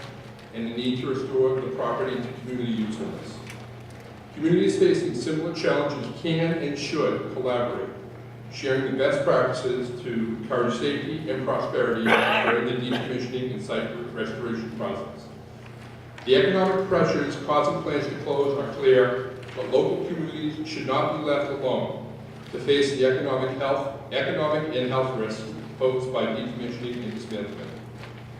and the need to restore the property to community usefulness. Communities facing similar challenges can and should collaborate, sharing the best practices to encourage safety and prosperity during the decommissioning and site restoration process. The economic pressures causing plants to close are clear, but local communities should not be left alone to face the economic and health risks posed by decommissioning and dismantlement.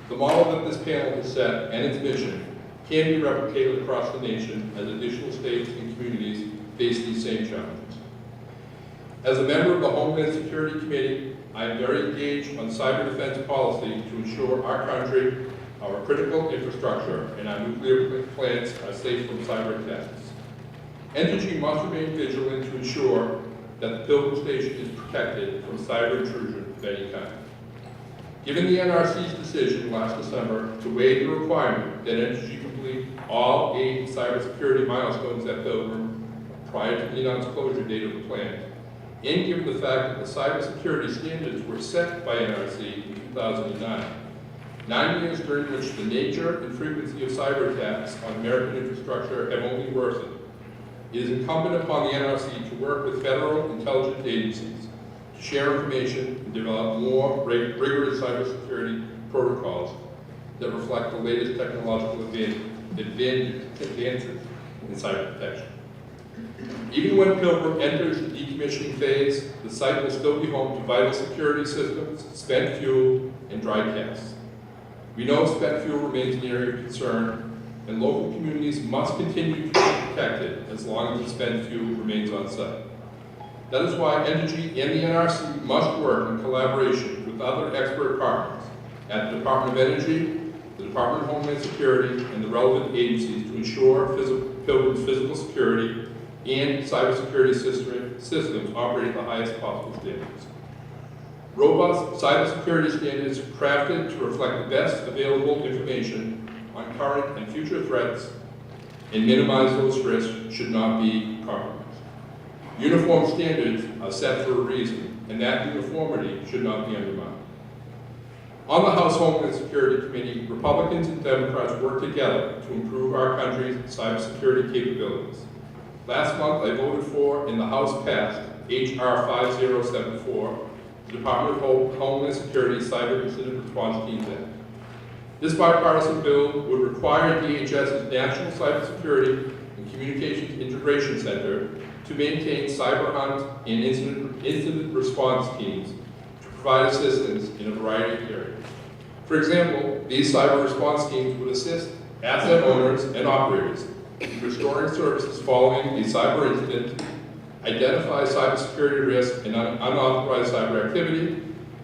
The model that this panel has set and its mission can be replicated across the nation as additional states and communities face these same challenges. As a member of the Homeland Security Committee, I am very engaged on cyber defense policy to ensure our country, our critical infrastructure, and our nuclear plants are safe from cyber attacks. Entergy must remain vigilant to ensure that the Pilgrim Station is protected from cyber intrusion of any kind. Given the NRC's decision last December to waive the requirement that Entergy complete all 8 cybersecurity milestones at Pilgrim prior to the announced closure date of the plant, and given the fact that the cybersecurity standards were set by NRC in 2009, 9 years during which the nature and frequency of cyber attacks on American infrastructure have only worsened, it is incumbent upon the NRC to work with federal intelligence agencies to share information and develop more rigorous cybersecurity protocols that reflect the latest technological advances in cyber protection. Even when Pilgrim enters the decommissioning phase, the site will still be home to vital security systems, spent fuel, and dry gas. We know spent fuel remains an area of concern, and local communities must continue to be protected as long as the spent fuel remains on site. That is why Entergy and the NRC must work in collaboration with other expert partners at the Department of Energy, the Department of Homeland Security, and the relevant agencies to ensure Pilgrim's physical security and cybersecurity systems operate at the highest possible standards. Robust cybersecurity standards crafted to reflect the best available information on current and future threats and minimize those risks should not be compromised. Uniform standards are set for a reason, and that uniformity should not be undermined. On the House Homeland Security Committee, Republicans and Democrats work together to improve our country's cybersecurity capabilities. Last month, I voted for, and the House passed, H.R. 5074, the Department of Homeland Security Cyber Incident Response Teams Act. This bipartisan bill would require DHS's National Cybersecurity and Communications Integration Center to maintain cyber hunt and incident response teams to provide assistance in a variety of areas. For example, these cyber response teams would assist asset owners and operators in restoring services following a cyber incident, identify cybersecurity risk and unauthorized cyber activity,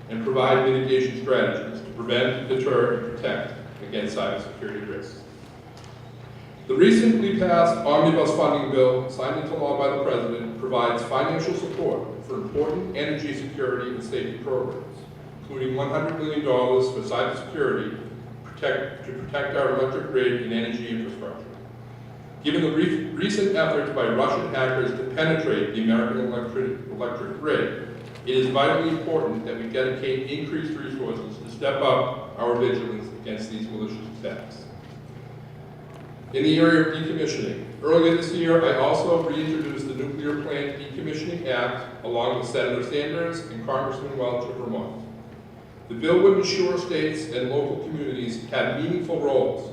and provide mitigation strategies to prevent, deter, and protect against cybersecurity risks. The recently passed omnibus funding bill, signed into law by the President, provides financial support for important energy security and safety programs, including $100 million for cybersecurity to protect our electric grid and energy infrastructure. Given the recent efforts by Russian hackers to penetrate the American electric grid, it is vitally important that we dedicate increased resources to step up our vigilance against these malicious attacks. In the area of decommissioning, earlier this year I also reintroduced the Nuclear Plant Decommissioning Act along with Senator Sanders and Congressman Welch of Vermont. The bill would ensure states and local communities have meaningful roles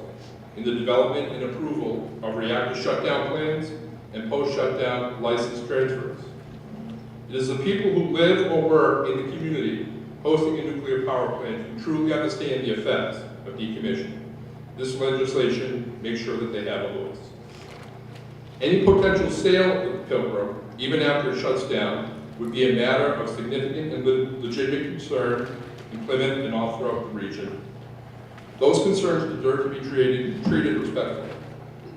in the development and approval of reactor shutdown plans and post-shutdown license transfers. It is the people who live or work in the community hosting a nuclear power plant who truly understand the effects of decommissioning. This legislation makes sure that they have a voice. Any potential sale of the Pilgrim, even after it shuts down, would be a matter of significant and legitimate concern in Plymouth and all throughout the region. Those concerns deserve to be treated respectfully.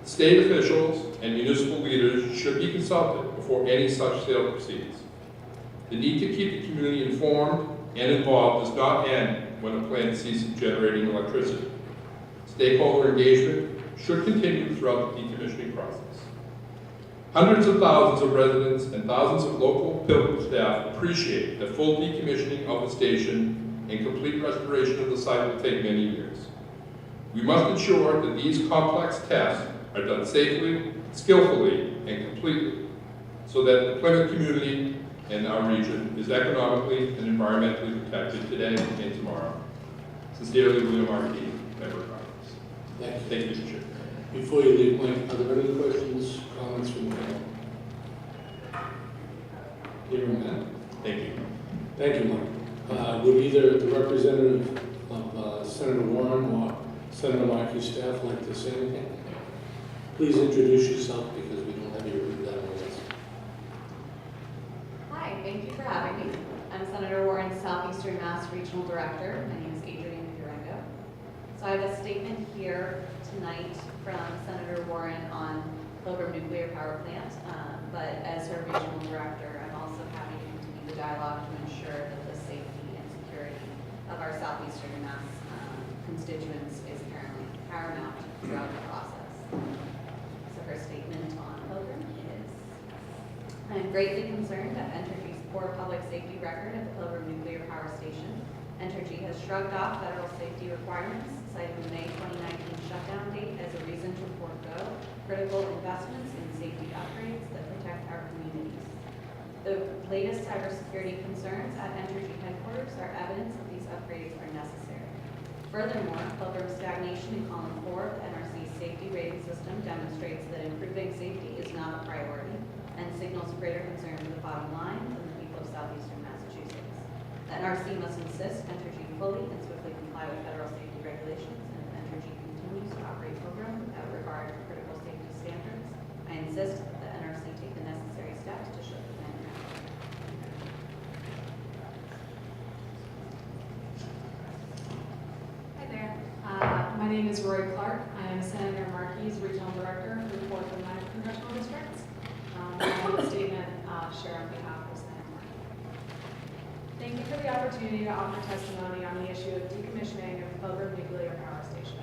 State officials and municipal leaders should be consulted before any such sale proceeds. The need to keep the community informed and involved does not end when a plant ceases generating electricity. Stakeholder engagement should continue throughout the decommissioning process. Hundreds of thousands of residents and thousands of local Pilgrim staff appreciate that full decommissioning of the station and complete restoration of the site will take many years. We must ensure that these complex tasks are done safely, skillfully, and completely, so that the Plymouth community and our region is economically and environmentally protected today and tomorrow. Sincerely, William R. Key, Member of Congress. Thank you, Mr. Chair. Before you leave, Mike, are there any questions, comments from the panel? Hearing none. Thank you. Thank you, Mike. Would either the representative of Senator Warren or Senator Markey's staff like to say anything? Please introduce yourself because we don't have you written down on the list. Hi, thank you for having me. I'm Senator Warren's Southeastern Mass Regional Director. My name is Adrienne Durango. So I have a statement here tonight from Senator Warren on Pilgrim Nuclear Power Plant, but as her regional director, I'm also happy to continue the dialogue to ensure that the safety and security of our Southeastern Mass constituents is paramount throughout the process. So her statement on Pilgrim is, I'm greatly concerned at Entergy's poor public safety record at the Pilgrim Nuclear Power Station. Entergy has shrugged off federal safety requirements, citing the May 2019 shutdown date as a reason to forego critical investments in safety upgrades that protect our communities. The latest cybersecurity concerns at Entergy headquarters are evidence that these upgrades are necessary. Furthermore, Pilgrim's stagnation in column 4 of the NRC's safety rating system demonstrates that improving safety is not a priority and signals greater concern for the bottom line than the people of Southeastern Massachusetts. The NRC must insist Entergy fully and swiftly comply with federal safety regulations, and if Entergy continues to operate Pilgrim without regard to critical safety standards, I insist that the NRC take the necessary steps to shut the plant down. Hi there. My name is Rory Clark. I am Senator Markey's Regional Director for the 4th and 9th Congressional Districts. I have a statement share on behalf of Senator Markey. Thank you for the opportunity to offer testimony on the issue of decommissioning of the Pilgrim Nuclear Power Station.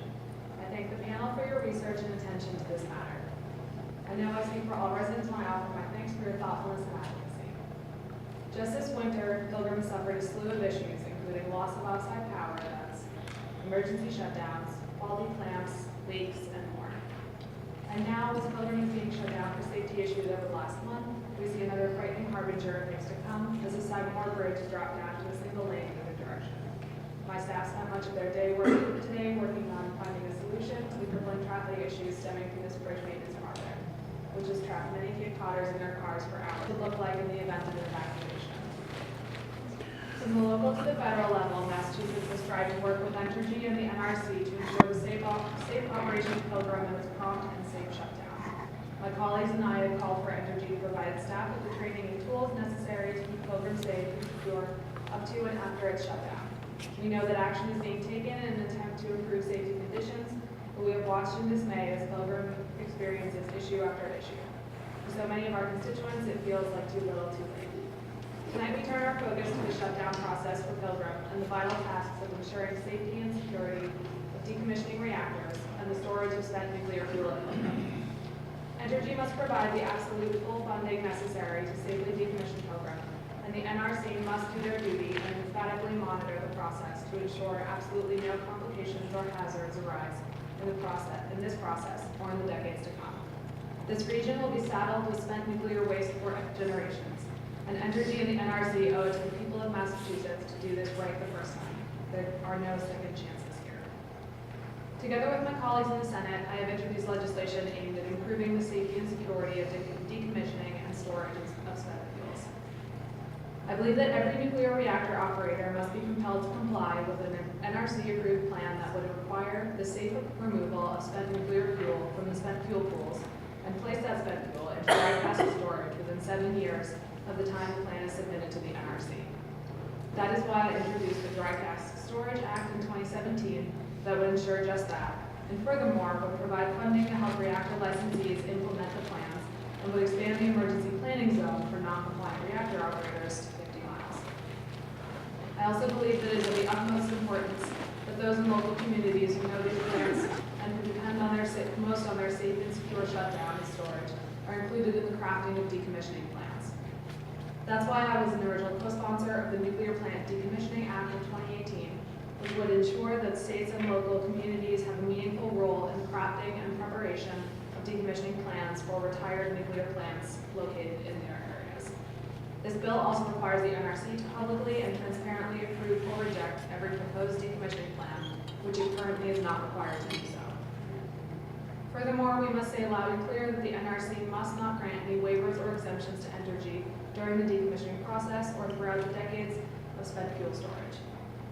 At thank the panel for your research and attention to this matter. I know I speak for all residents when I offer my thanks for your thoughtfulness and advocacy. Just this winter, Pilgrim suffered a slew of issues, including loss of outside power events, emergency shutdowns, faulty clamps, leaks, and more. And now, as Pilgrim is being shut down for safety issues over the last month, we see another frightening harbinger of things to come as the Sagamore Bridge is dropped down to a single lane in either direction. My staff spent much of their day today working on finding a solution to the crippling traffic issues stemming from this bridge maintenance project, which has trapped many Cape Codders in their cars for hours. It would look like in the event of an evacuation. From the local to the federal level, Massachusetts has tried to work with Entergy and the NRC to ensure the safe operation of Pilgrim and its prompt and safe shutdown. My colleagues and I have called for Entergy to provide staff with the training and tools necessary to keep Pilgrim safe and secure up to and after its shutdown. We know that action is being taken in an attempt to improve safety conditions, but we have watched in dismay as Pilgrim experiences issue after issue. For so many of our constituents, it feels like too little too late. Tonight we turn our focus to the shutdown process for Pilgrim and the vital tasks of ensuring safety and security of decommissioning reactors and the storage of spent nuclear fuel at Pilgrim. Entergy must provide the absolute full funding necessary to safely decommission Pilgrim, and the NRC must do their duty and emphatically monitor the process to ensure absolutely no complications or hazards arise in this process or in the decades to come. This region will be saddled with spent nuclear waste for generations, and Entergy and the NRC owe it to the people of Massachusetts to do this right the first time. There are no second chances here. Together with my colleagues in the Senate, I have introduced legislation aimed at improving the safety and security of decommissioning and storage of spent fuels. I believe that every nuclear reactor operator must be compelled to comply with an NRC-approved plan that would require the safe removal of spent nuclear fuel from the spent fuel pools and place that spent fuel into dry cask storage within 7 years of the time the plan is submitted to the NRC. That is why I introduced the Dry Cask Storage Act in 2017 that would ensure just that, and furthermore would provide funding to help reactor licensees implement the plans and would expand the emergency planning zone for non-compliant reactor operators to 50 miles. I also believe that it is of the utmost importance that those in local communities who know these plans and who depend on most on their safe and secure shutdown and storage are included in the crafting of decommissioning plans. That's why I was an original co-sponsor of the Nuclear Plant Decommissioning Act of 2018, which would ensure that states and local communities have a meaningful role in crafting and preparation of decommissioning plans for retired nuclear plants located in their areas. This bill also requires the NRC to publicly and transparently approve or reject every proposed decommissioning plan, which it currently is not required to do so. Furthermore, we must say loud and clear that the NRC must not grant any waivers or exemptions to Entergy during the decommissioning process or throughout the decades of spent fuel storage.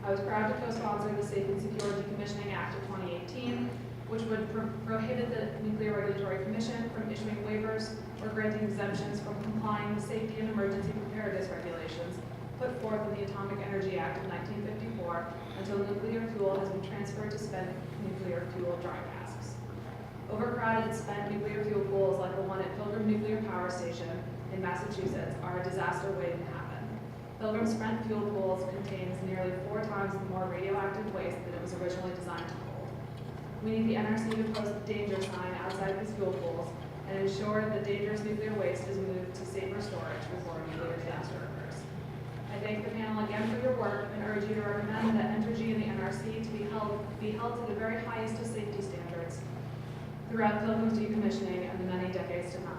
I was proud to co-sponsor the Safe and Secure Decommissioning Act of 2018, which would prohibit the Nuclear Regulatory Commission from issuing waivers or granting exemptions from complying with safety and emergency preparedness regulations put forth in the Atomic Energy Act of 1954 until nuclear fuel has been transferred to spent nuclear fuel dry casks. Overcrowded spent nuclear fuel pools like the one at Pilgrim Nuclear Power Station in Massachusetts are a disaster waiting to happen. Pilgrim spent fuel pools contains nearly 4 times more radioactive waste than it was originally designed to hold. We need the NRC to post the danger sign outside these fuel pools and ensure that dangerous nuclear waste is moved to safer storage before a nuclear disaster occurs. I thank the panel again for your work and urge you to recommend that Entergy and the NRC to be held to the very highest of safety standards throughout Pilgrim's decommissioning and the many decades to come.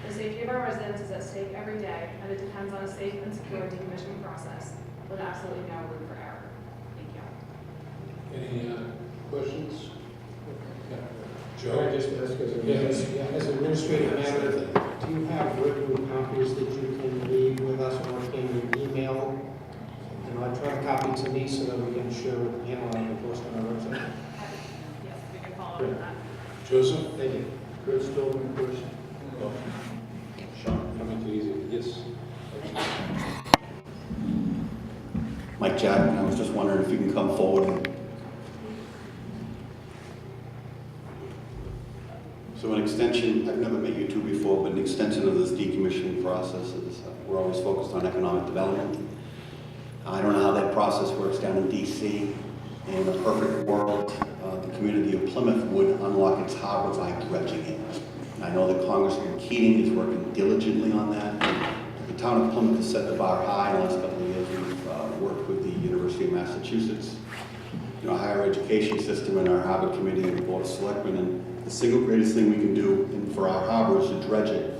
The safety of our residents is at stake every day, and it depends on a safe and secure decommissioning process with absolutely no room for error. Thank you. Any questions? Joe? I just ask as an administrative matter, do you have written copies that you can leave with us, or can you email? And I'll try to copy to me so that we can share with the panel and post on our website. Yes, we can follow up on that. Joseph? Thank you. Chris Stolman, first. Sean, coming too easy. Yes. Mike Jackman, I was just wondering if you can come forward. So an extension, I've never met you two before, but an extension of this decommissioning process is, we're always focused on economic development. I don't know how that process works down in DC. In a perfect world, the community of Plymouth would unlock its harbor by dredging it. I know that Congressman Keating is working diligently on that. The town of Plymouth has set the bar high in the last couple of years. We've worked with the University of Massachusetts, our higher education system, and our harbor committee and the board of selectmen. And the single greatest thing we can do for our harbor is to dredge it.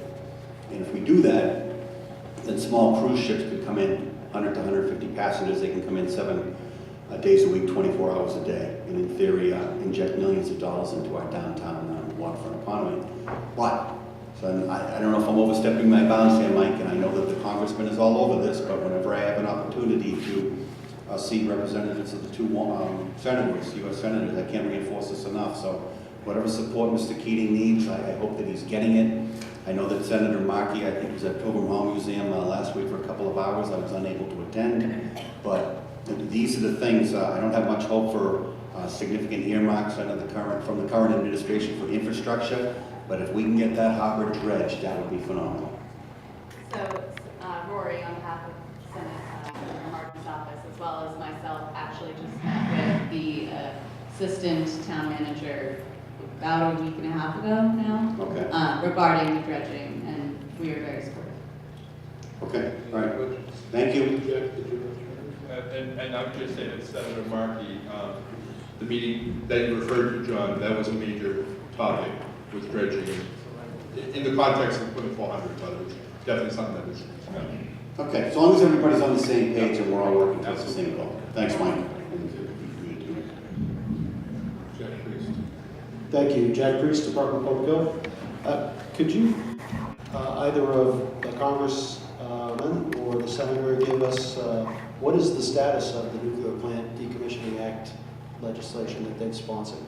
And if we do that, then small cruise ships can come in, 100 to 150 passengers. They can come in 7 days a week, 24 hours a day, and in theory inject millions of dollars into our downtown waterfront economy. But, so I don't know if I'm overstepping my bounds here, Mike, and I know that the congressman is all over this, but whenever I have an opportunity to see representatives of the two senators, U.S. senators, I can't reinforce this enough. So whatever support Mr. Keating needs, I hope that he's getting it. I know that Senator Markey, I think, was at Pilgrim Hall Museum last week for a couple of hours. I was unable to attend, but these are the things. I don't have much hope for significant earmarks from the current administration for infrastructure, but if we can get that harbor dredged, that would be phenomenal. So, Rory, on behalf of Senator Martin's office, as well as myself, actually just met with the assistant town manager about a week and a half ago now, regarding the dredging, and we are very supportive. Okay, all right. Thank you. And I would just say that Senator Markey, the meeting that you referred to, John, that was a major topic with dredging in the context of Plymouth 400, but it was definitely something that was. Okay, as long as everybody's on the same page and we're all working towards the same goal. Thanks, Mike. Thank you. Jack Priest, Department of Public Health. Could you, either of the congressman or the senator, give us what is the status of the Nuclear Plant Decommissioning Act legislation that they've sponsored?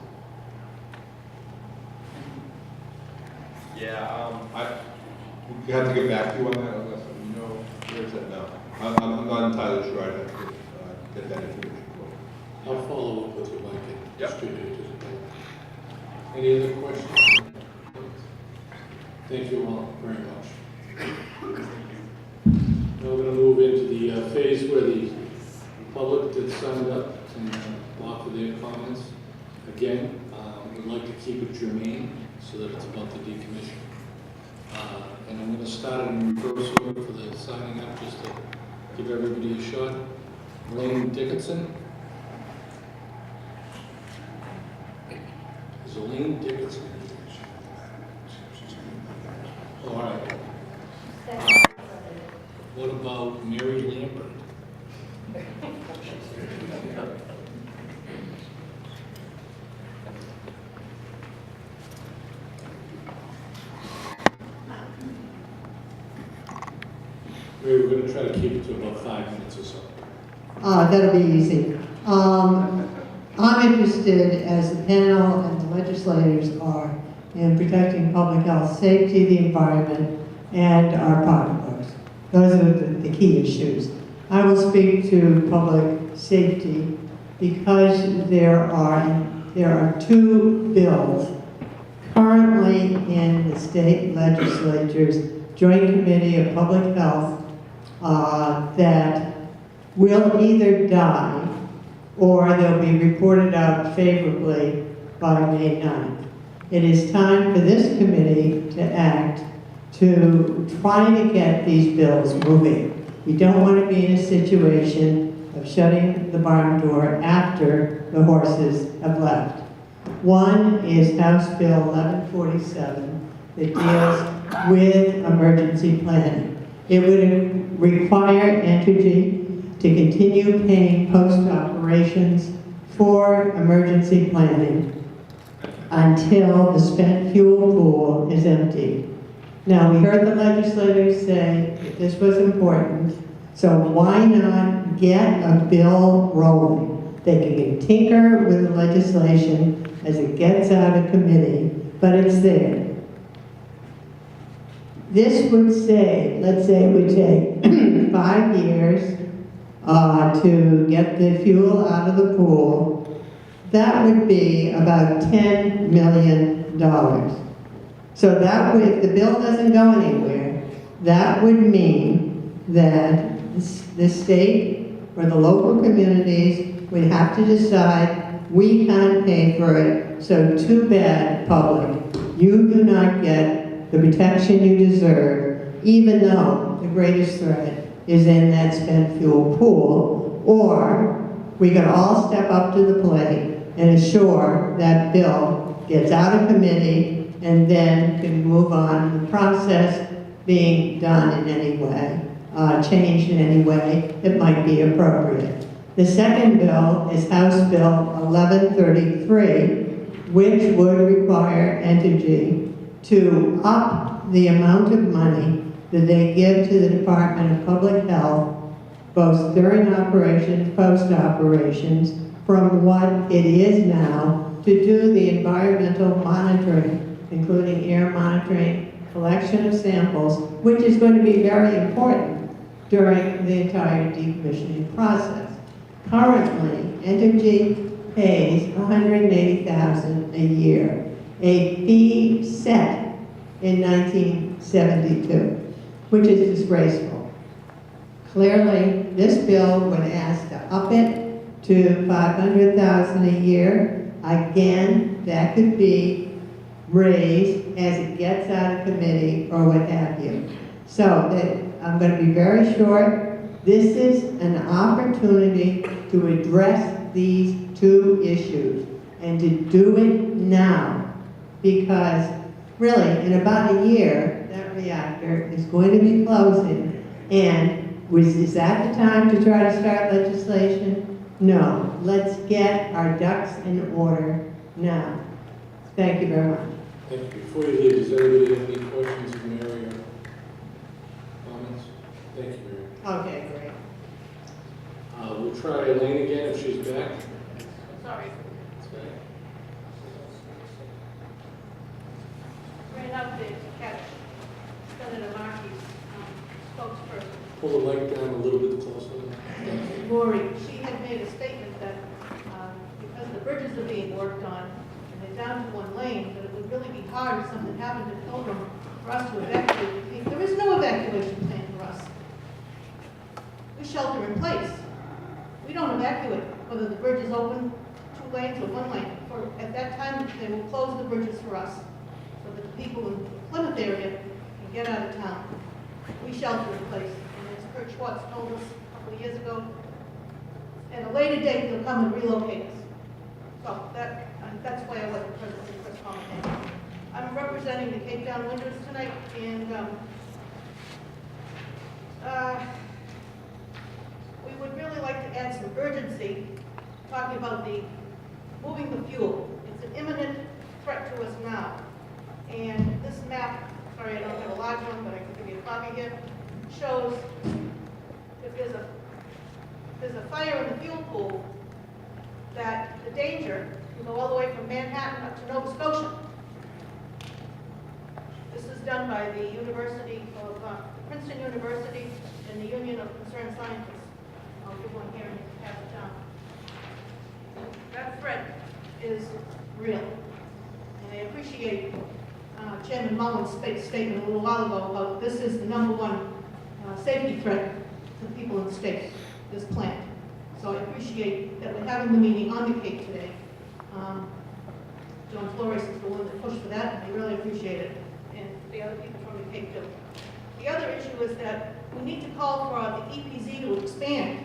Yeah, we have to get back to you on that. Unless you know, where's that now? I'm not entirely sure. I'd have to get that information. I'll follow up with you, Mike, and Yep. distribute it to the board. Any other questions? Thank you all very much. Now we're going to move into the phase where the public that signed up can offer their comments. Again, we'd like to keep it germane so that it's about the decommission. And I'm going to start in reverse order for the signing up, just to give everybody a shot. Elaine Dickinson. Is Elaine Dickinson? All right. What about Mary Lambert? Mary, we're going to try to keep it to about 5 minutes or so. That'll be easy. I'm interested, as the panel and the legislators are, in protecting public health, safety, the environment, and our pocketbooks. Those are the key issues. I will speak to public safety because there are 2 bills currently in the state legislature's Joint Committee of Public Health that will either die or they'll be reported out favorably by May 9th. It is time for this committee to act to try to get these bills moving. We don't want to be in a situation of shutting the barn door after the horses have left. One is House Bill 1147 that deals with emergency planning. It would require Entergy to continue paying post-operations for emergency planning until the spent fuel pool is empty. Now, we heard the legislators say that this was important, so why not get a bill rolling? They can tinker with the legislation as it gets out of committee, but it's there. This would say, let's say it would take 5 years to get the fuel out of the pool. That would be about $10 million. So that would, if the bill doesn't go anywhere, that would mean that the state or the local communities would have to decide We can't pay for it, so too bad, public. You do not get the protection you deserve, even though the greatest threat is in that spent fuel pool. Or we can all step up to the plate and assure that bill gets out of committee and then can move on the process being done in any way, changed in any way that might be appropriate. The second bill is House Bill 1133, which would require Entergy to up the amount of money that they give to the Department of Public Health, both during operations, post-operations, from what it is now to do the environmental monitoring, including air monitoring, collection of samples, which is going to be very important during the entire decommissioning process. Currently, Entergy pays $180,000 a year, a fee set in 1972, which is disgraceful. Clearly, this bill would ask to up it to $500,000 a year. Again, that could be raised as it gets out of committee or what have you. So I'm going to be very short. This is an opportunity to address these two issues and to do it now, because really in about a year that reactor is going to be closing, and is that the time to try to start legislation? No, let's get our ducks in order now. Thank you very much. Thank you. Before you leave, does anybody have any questions for Mary or comments? Thank you, Mary. Okay, great. We'll try Elaine again if she's back. Sorry. Ran up there to catch Senator Markey's spokesperson. Pull the mic down a little bit closer. Lori, she had made a statement that because the bridges are being worked on and they're down to one lane, that it would really be hard if something happened to Pilgrim for us to evacuate. There is no evacuation plan for us. We shelter in place. We don't evacuate, whether the bridge is open 2 lanes or 1 lane. At that time, they will close the bridges for us so that the people in the Plymouth area can get out of town. We shelter in place. And as Kurt Schwartz told us a couple of years ago, at a later date, they'll come and relocate us. So that's why I like the President's press comment. I'm representing the Cape Town Winders tonight, and we would really like to add some urgency, talking about moving the fuel. It's an imminent threat to us now. And this map, sorry I don't have a large one, but I can give you a copy here, shows if there's a fire in the fuel pool, that the danger can go all the way from Manhattan up to Nova Scotia. This is done by the University of Princeton University and the Union of Concerned Scientists. I'll give one here and you can pass it down. That threat is real. And I appreciate Chairman Mullen's statement a little while ago about this is the #1 safety threat to the people in the state, this plant. So I appreciate that we're having the meeting on the Cape today. John Flores is the one that pushed for that, and I really appreciate it. And the other people from the Cape do. The other issue is that we need to call for the EPZ to expand,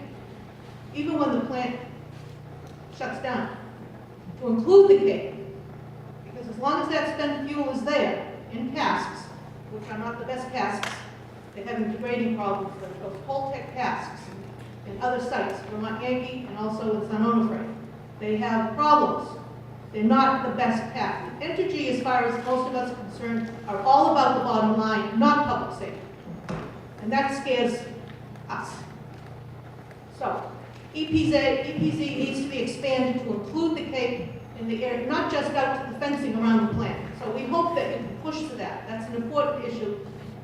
even when the plant shuts down, to include the Cape. Because as long as that spent fuel is there in casks, which are not the best casks, they're having degrading problems, but those Holtec casks in other sites, Vermont Yankee and also in San Onofre, they have problems. They're not the best casks. Entergy, as far as most of us are concerned, are all about the bottom line, not public safety. And that scares us. So, EPZ needs to be expanded to include the Cape in the area, not just out to the fencing around the plant. So we hope that you can push to that. That's an important issue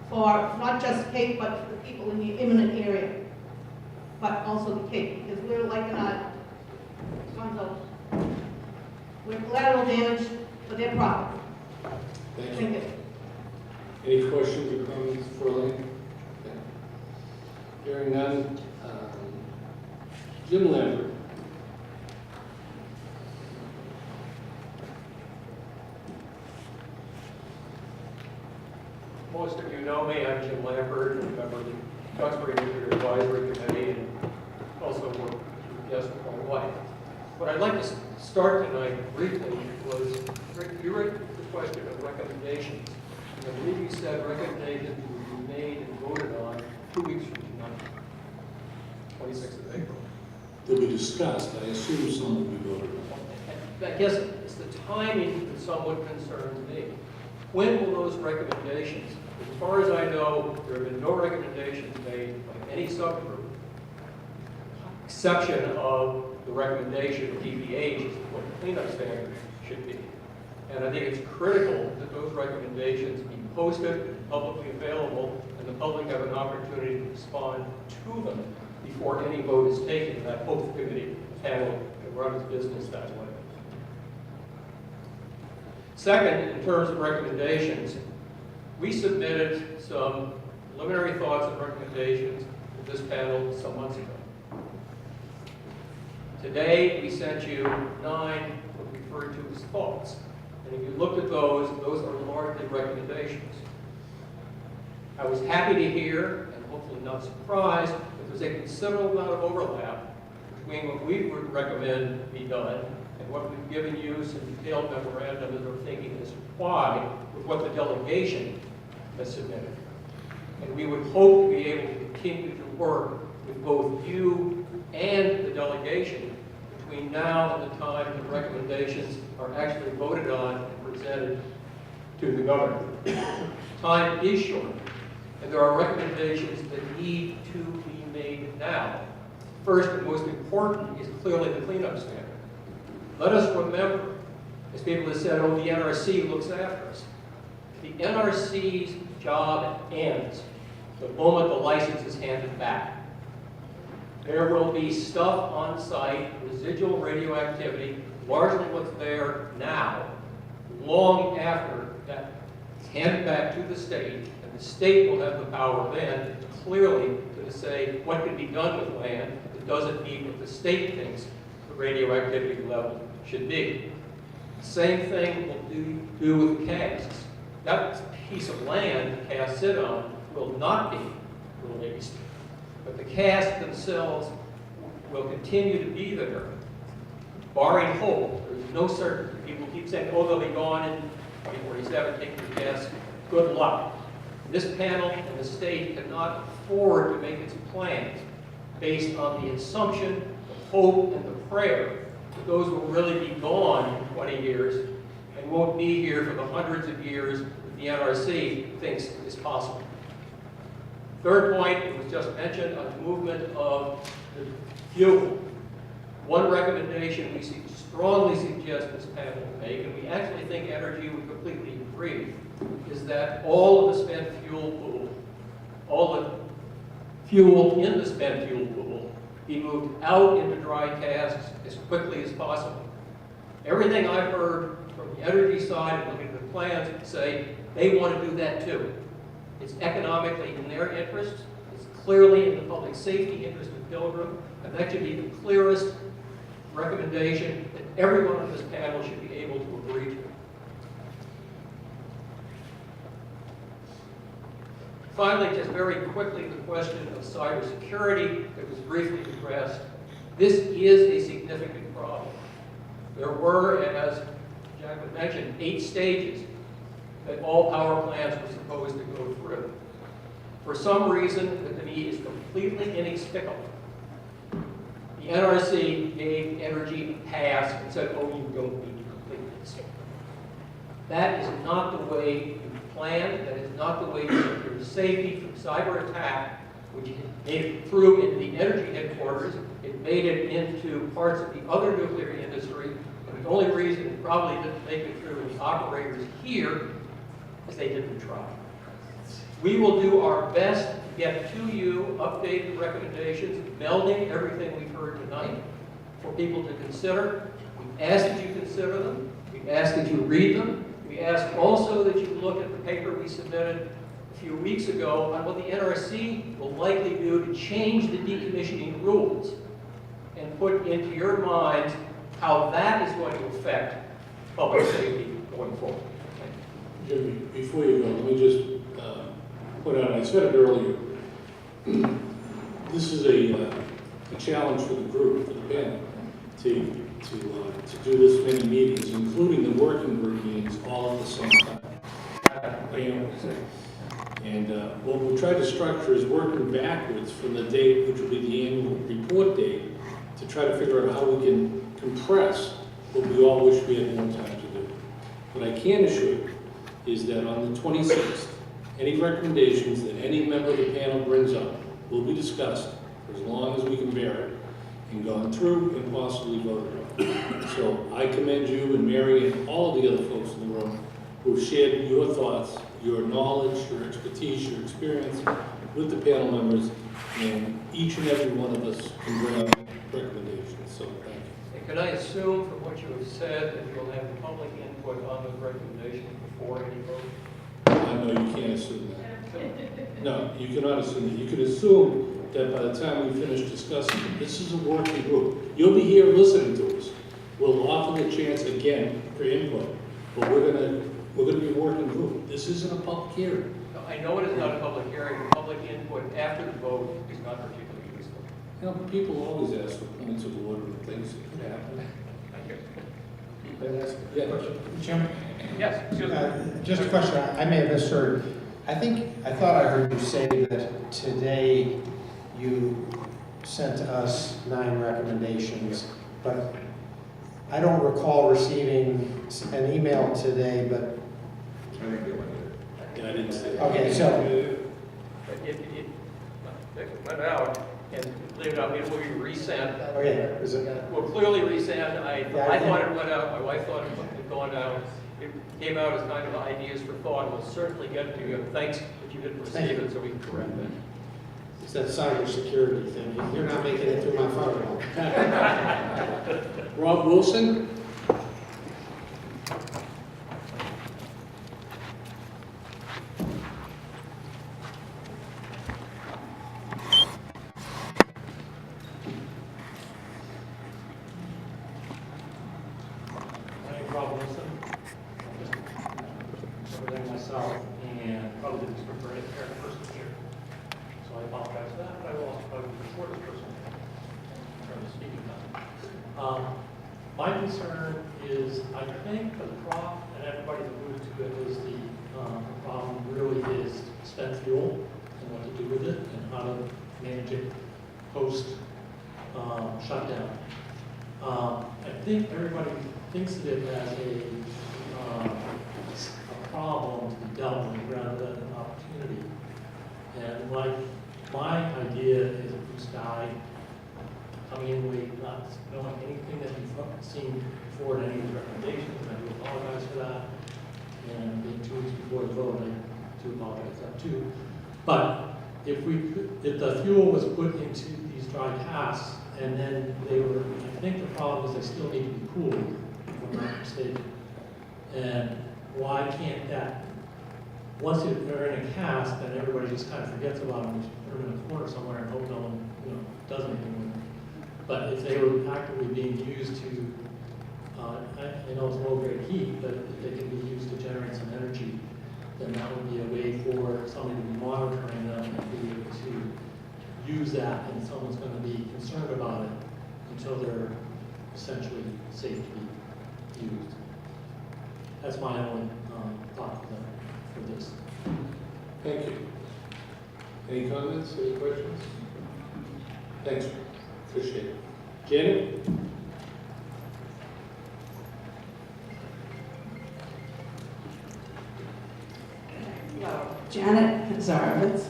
for not just Cape, but for the people in the imminent area, but also the Cape, because we're like an island. We're collateral damage for their property. Thank you. Any questions or comments for Elaine? Okay. Hearing none. Jim Lambert. Most of you know me. I'm Jim Lampert, a member of the Duxbury Nuclear Advisory Committee, and also work with guest with my wife. What I'd like to start tonight briefly was, Rick, you raised the question of recommendations. And I believe you said recommendations would be made and voted on 2 weeks from tonight, 26th of April. They'll be discussed. I assume some will be voted on. I guess it's the timing that somewhat concerns me. When will those recommendations, as far as I know, there have been no recommendations made by any subgroup, exception of the recommendation of DPH as to what the cleanup standard should be. And I think it's critical that those recommendations be posted and publicly available, and the public have an opportunity to respond to them before any vote is taken. And I hope the committee panel can run its business that way. Second, in terms of recommendations, we submitted some preliminary thoughts and recommendations to this panel some months ago. Today, we sent you 9 what we referred to as thoughts. And if you looked at those are largely recommendations. I was happy to hear, and hopefully not surprised, that there's a considerable amount of overlap between what we would recommend be done and what we've given you some detailed memorandum as our thinking is why with what the delegation has submitted. And we would hope to be able to continue to work with both you and the delegation between now and the time the recommendations are actually voted on and presented to the governor. Time is short, and there are recommendations that need to be made now. First and most important is clearly the cleanup standard. Let us remember, as people have said, oh, the NRC looks after us. The NRC's job ends the moment the license is handed back. There will be stuff on site, residual radioactivity, largely what's there now, long after that is handed back to the state, and the state will have the power then clearly to say what can be done with land that doesn't meet what the state thinks the radioactivity level should be. Same thing will do with casks. That piece of land the casks sit on will not be released, but the casks themselves will continue to be there, barring hope. There's no certainty. People keep saying, oh, they'll be gone in 2047, take your guess. Good luck. This panel and the state cannot afford to make its plans based on the assumption, the hope, and the prayer that those will really be gone in 20 years and won't be here for the hundreds of years that the NRC thinks is possible. Third point, it was just mentioned on the movement of the fuel. One recommendation we strongly suggest this panel make, and we actually think Energy would completely agree, is that all of the spent fuel pool, all the fuel in the spent fuel pool, be moved out into dry casks as quickly as possible. Everything I've heard from the Energy side and looking at the plans say they want to do that too. It's economically in their interest. It's clearly in the public safety interest of Pilgrim, and that should be the clearest recommendation that everyone on this panel should be able to agree to. Finally, just very quickly, the question of cybersecurity that was briefly addressed. This is a significant problem. There were, as Jack had mentioned, 8 stages that all power plants were supposed to go through. For some reason that to me is completely inexplicable, the NRC gave Energy a pass and said, oh, you don't need to complete this. That is not the way you plan. That is not the way you secure safety from cyber attack, which made it through into the Energy headquarters. It made it into parts of the other nuclear industry. And the only reason it probably didn't make it through the operators here is they didn't try. We will do our best to get to you updated recommendations, melding everything we've heard tonight for people to consider. We ask that you consider them. We ask that you read them. We ask also that you look at the paper we submitted a few weeks ago on what the NRC will likely do to change the decommissioning rules and put into your minds how that is going to affect public safety going forward. Jimmy, before you go, let me just I said it earlier, this is a challenge for the group, for the panel, to do this many meetings, including the working group meetings, all at the same time. And what we'll try to structure is working backwards from the date, which will be the annual report date, to try to figure out how we can compress what we all wish we had more time to do. What I can assure you is that on the 26th, any recommendations that any member of the panel brings up will be discussed for as long as we can bear it and gone through and possibly voted on. So I commend you and Mary and all of the other folks in the room who have shared your thoughts, your knowledge, your expertise, your experience with the panel members, and each and every one of us can bring up recommendations. So thank you. And can I assume from what you have said that you'll have the public input on those recommendations before any vote? I know you can't assume that. No, you cannot assume that. You can assume that by the time we finish discussing it, this is a working group. You'll be here listening to us. We'll offer the chance again for input, but we're gonna be a working group. This isn't a public hearing. I know it is not a public hearing. Public input after the vote is not particularly useful. You know, people always ask for points of order and things that could happen. Thank you. Can I ask Yeah. a question? Chairman? Yes, excuse me. Just a question, I may have misheard. I thought I heard you say that today you sent us 9 recommendations, but I don't recall receiving an email today, but. Yeah, I didn't say that. Okay, so. It went out and leave it out, it will be resent. Okay, is it? Will clearly resent. I Yeah, I thought it went out, my wife thought it had gone out. It came out as kind of ideas for thought. We'll certainly get to you. Thanks that you didn't receive it so we can correct it. It's that cybersecurity thing. You're not making it through my firewall. Rob Wilson? My name is Rob Wilson. Representing myself and probably the district person here. So I apologize for that, but I will also probably be the shortest person in terms of speaking time. My concern is, I think the problem, and everybody alluded to it, is the problem really is spent fuel and what to do with it and how to manage it post shutdown. I think everybody thinks of it as a problem to be dealt with rather than an opportunity. And my idea is a blue sky, coming in late, not knowing anything that you've seen before in any of the recommendations, and I do apologize for that. And being 2 weeks before the vote, I do apologize for that too. But if the fuel was put into these dry casks, and then I think the problem is they still need to be cooled, if I'm not mistaken. And why can't that, once they're in a cask, then everybody just kind of forgets about them, put them in a corner somewhere and hope no one, does anything with them. But if they were actively being used to, I know it's low-grade heat, but if they can be used to generate some energy, then that would be a way for somebody to be monitoring them and be able to use that, and someone's going to be concerned about it until they're essentially safe to be used. That's my only thought for this. Thank you. Any comments, any questions? Thanks, appreciate it. Janet? Hello, Janet Zarovitz.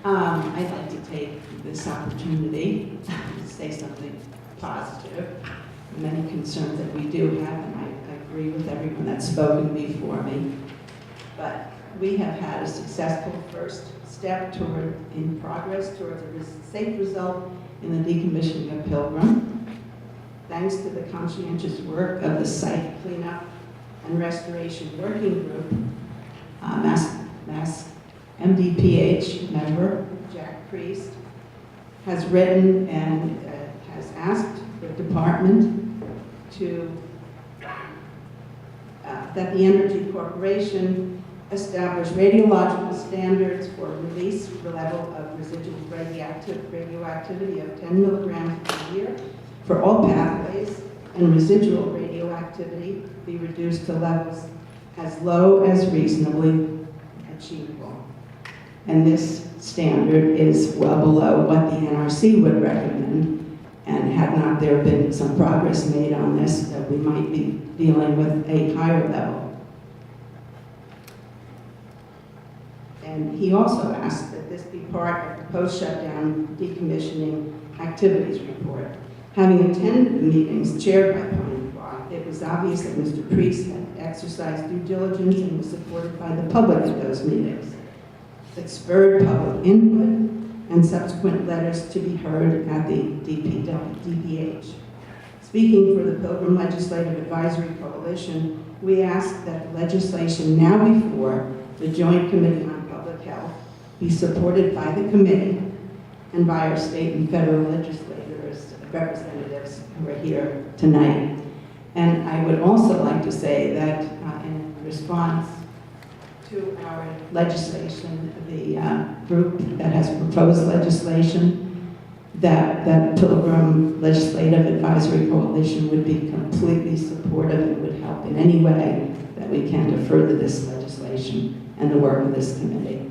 I'd like to take this opportunity to say something positive. Many concerns that we do have, and I agree with everyone that's spoken before me. But we have had a successful first step in progress towards a safe result in the decommissioning of Pilgrim. Thanks to the conscientious work of the site cleanup and restoration working group, Mass MDPH member Jack Priest has written and has asked the department to that the Energy Corporation establish radiological standards for release level of residual radioactivity of 10 milligrams per year for all pathways, and residual radioactivity be reduced to levels as low as reasonably achievable. And this standard is well below what the NRC would recommend, and had not there been some progress made on this, that we might be dealing with a higher level. And he also asked that this be part of the post-shutdown decommissioning activities report. Having attended the meetings chaired by Pine Block, it was obvious that Mr. Priest had exercised due diligence and was supported by the public at those meetings. That spurred public input and subsequent letters to be heard at the DPH. Speaking for the Pilgrim Legislative Advisory Coalition, we ask that the legislation now before the Joint Committee on Public Health be supported by the committee and by our state and federal legislators, representatives who are here tonight. And I would also like to say that in response to our legislation, the group that has proposed legislation, that Pilgrim Legislative Advisory Coalition would be completely supportive and would help in any way that we can to further this legislation and the work of this committee.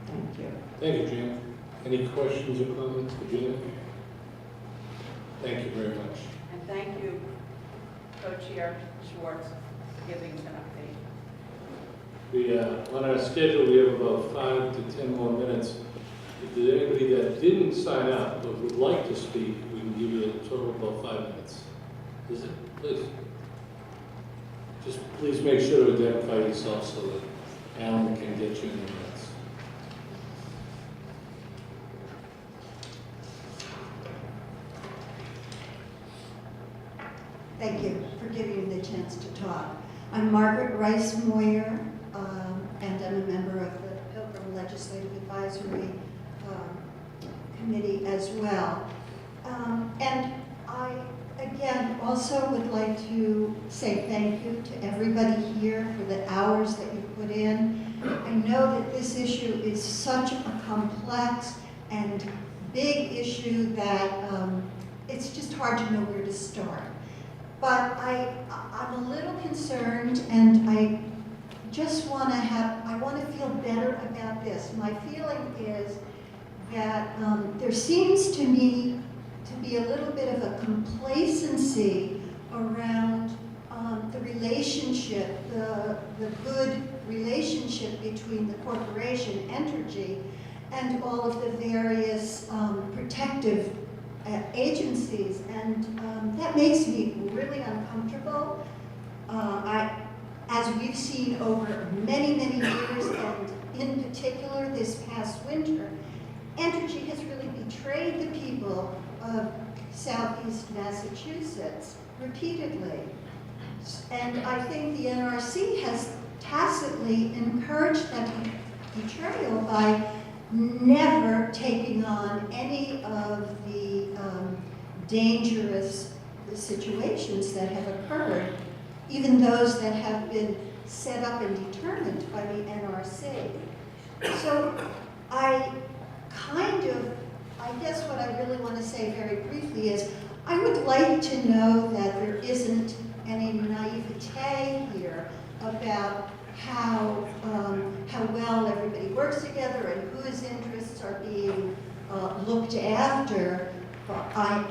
Thank you. Thank you, Jan. Any questions or comments for Jan? Thank you very much. And thank you, Co-Chair Schwartz, for giving an update. On our schedule, we have about 5 to 10 more minutes. If there's anybody that didn't sign up but would like to speak, we can give you a total of about 5 minutes. Is it? Please. Just please make sure to identify yourself so that Alan can get you in the minutes. Thank you for giving me the chance to talk. I'm Margaret Rice Moyer, and I'm a member of the Pilgrim Legislative Advisory Committee as well. And I, again, also would like to say thank you to everybody here for the hours that you put in. I know that this issue is such a complex and big issue that it's just hard to know where to start. But I'm a little concerned, and I just want to feel better about this. My feeling is that there seems to me to be a little bit of a complacency around the relationship, the good relationship between the corporation, Entergy, and all of the various protective agencies, and that makes me really uncomfortable. As we've seen over many, many years, and in particular this past winter, Entergy has really betrayed the people of Southeast Massachusetts repeatedly. And I think the NRC has tacitly encouraged that betrayal by never taking on any of the dangerous situations that have occurred, even those that have been set up and determined by the NRC. So I guess what I really want to say very briefly is I would like to know that there isn't any naivete here about how well everybody works together and whose interests are being looked after. I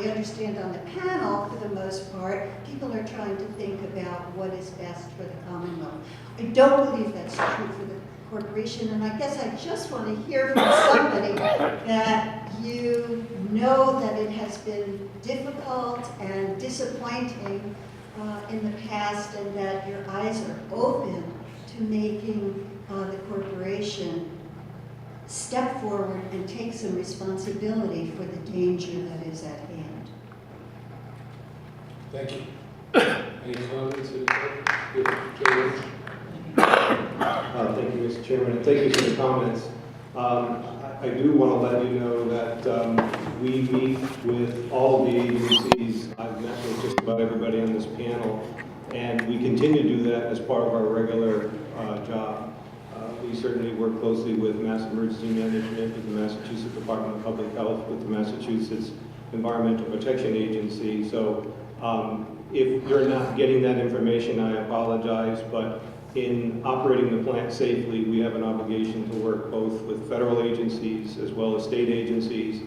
understand on the panel, for the most part, people are trying to think about what is best for the Commonwealth. I don't believe that's true for the corporation, and I guess I just want to hear from somebody that you know that it has been difficult and disappointing in the past, and that your eyes are open to making the corporation step forward and take some responsibility for the danger that is at hand. Thank you. Any comments? Thank you, Mr. Chairman, and thank you for the comments. I do want to let you know that we meet with all of the agencies. I've met with just about everybody on this panel, and we continue to do that as part of our regular job. We certainly work closely with Mass Emergency Management, with the Massachusetts Department of Public Health, with the Massachusetts Environmental Protection Agency. So if you're not getting that information, I apologize, but in operating the plant safely, we have an obligation to work both with federal agencies as well as state agencies.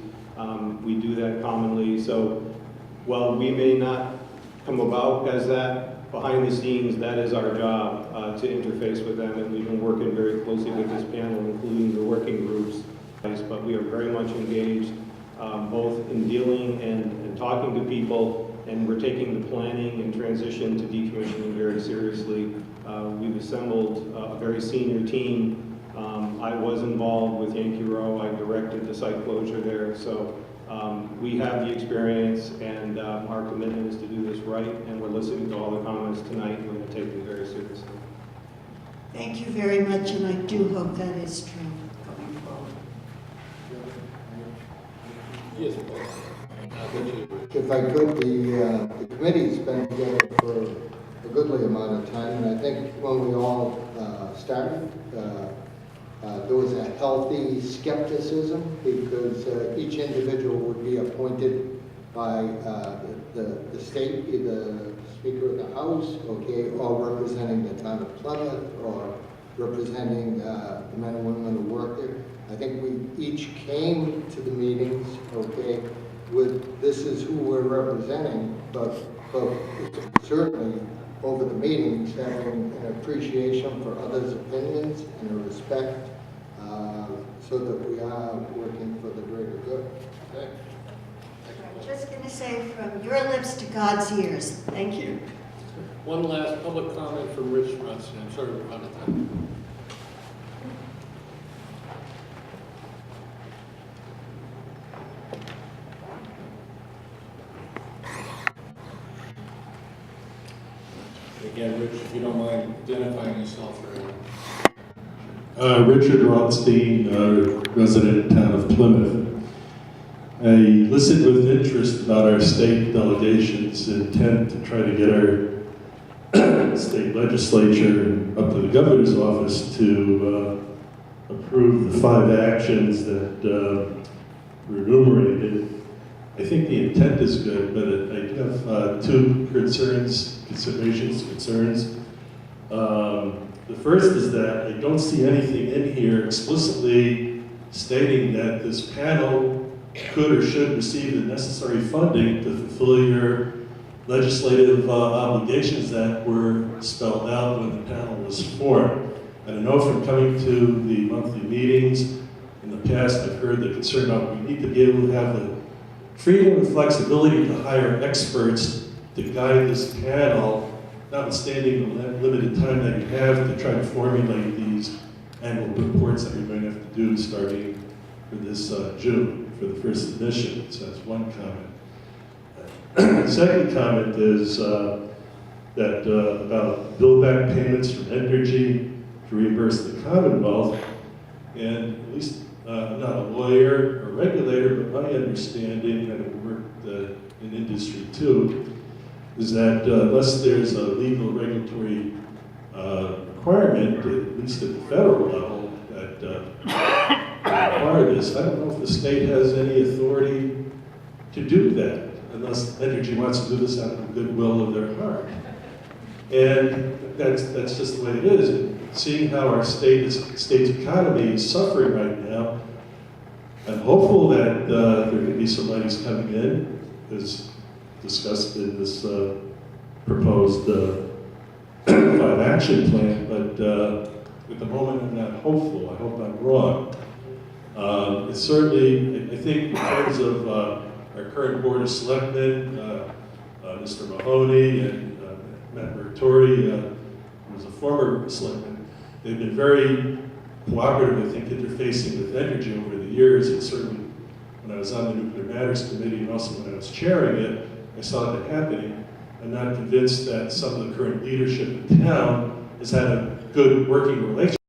We do that commonly. So while we may not come about as that, behind the scenes, that is our job to interface with them, and we've been working very closely with this panel, including the working groups. But we are very much engaged both in dealing and talking to people, and we're taking the planning and transition to decommissioning very seriously. We've assembled a very senior team. I was involved with Yankee Row. I directed the site closure there. So we have the experience, and our commitment is to do this right, and we're listening to all the comments tonight, and we're going to take them very seriously. Thank you very much, and I do hope that is true going forward. Yes, If I could, the committee's been together for a goodly amount of time, and I think when we all started, there was a healthy skepticism because each individual would be appointed by the state, either the Speaker of the House, okay, or representing the town of Plymouth, or representing the men and women who work there. I think we each came to the meetings, okay, with this is who we're representing, but certainly over the meetings having an appreciation for others' opinions and a respect so that we are working for the greater good. Okay. I'm just going to say from your lips to God's ears, thank you. One last public comment from Rich Russ, and I'm sorry we're out of time. Again, Rich, if you don't mind identifying yourself for everyone. Richard Rothstein, resident in town of Plymouth. I listened with interest about our state delegation's intent to try to get our state legislature and up to the governor's office to approve the 5 actions that were enumerated. I think the intent is good, but I do have 2 concerns. The first is that I don't see anything in here explicitly stating that this panel could or should receive the necessary funding to fulfill your legislative obligations that were spelled out when the panel was formed. And I know from coming to the monthly meetings in the past, I've heard the concern about we need to be able to have the freedom and flexibility to hire experts to guide this panel, notwithstanding the limited time that you have to try to formulate these annual reports that you're going to have to do starting for this June, for the first submission. So that's one comment. The second comment is that about bill-back payments from Energy to reimburse the Commonwealth, and at least I'm not a lawyer or regulator, but my understanding, having worked in industry too, is that unless there's a legal regulatory requirement, at least at the federal level, that require this, I don't know if the state has any authority to do that, unless Energy wants to do this out of the goodwill of their heart. And that's just the way it is. And seeing how our state's economy is suffering right now, I'm hopeful that there could be some monies coming in, as discussed in this proposed 5-action plan, but at the moment I'm not hopeful. I hope I'm wrong. It's certainly, I think in terms of our current Board of Selectmen, Mr. Mahoney and Matt Bertori, who was a former selectman, they've been very cooperative, I think, interfacing with Energy over the years, and certainly when I was on the Nuclear Matters Committee and also when I was chairing it, I saw that happening. I'm not convinced that some of the current leadership in town has had a good working relationship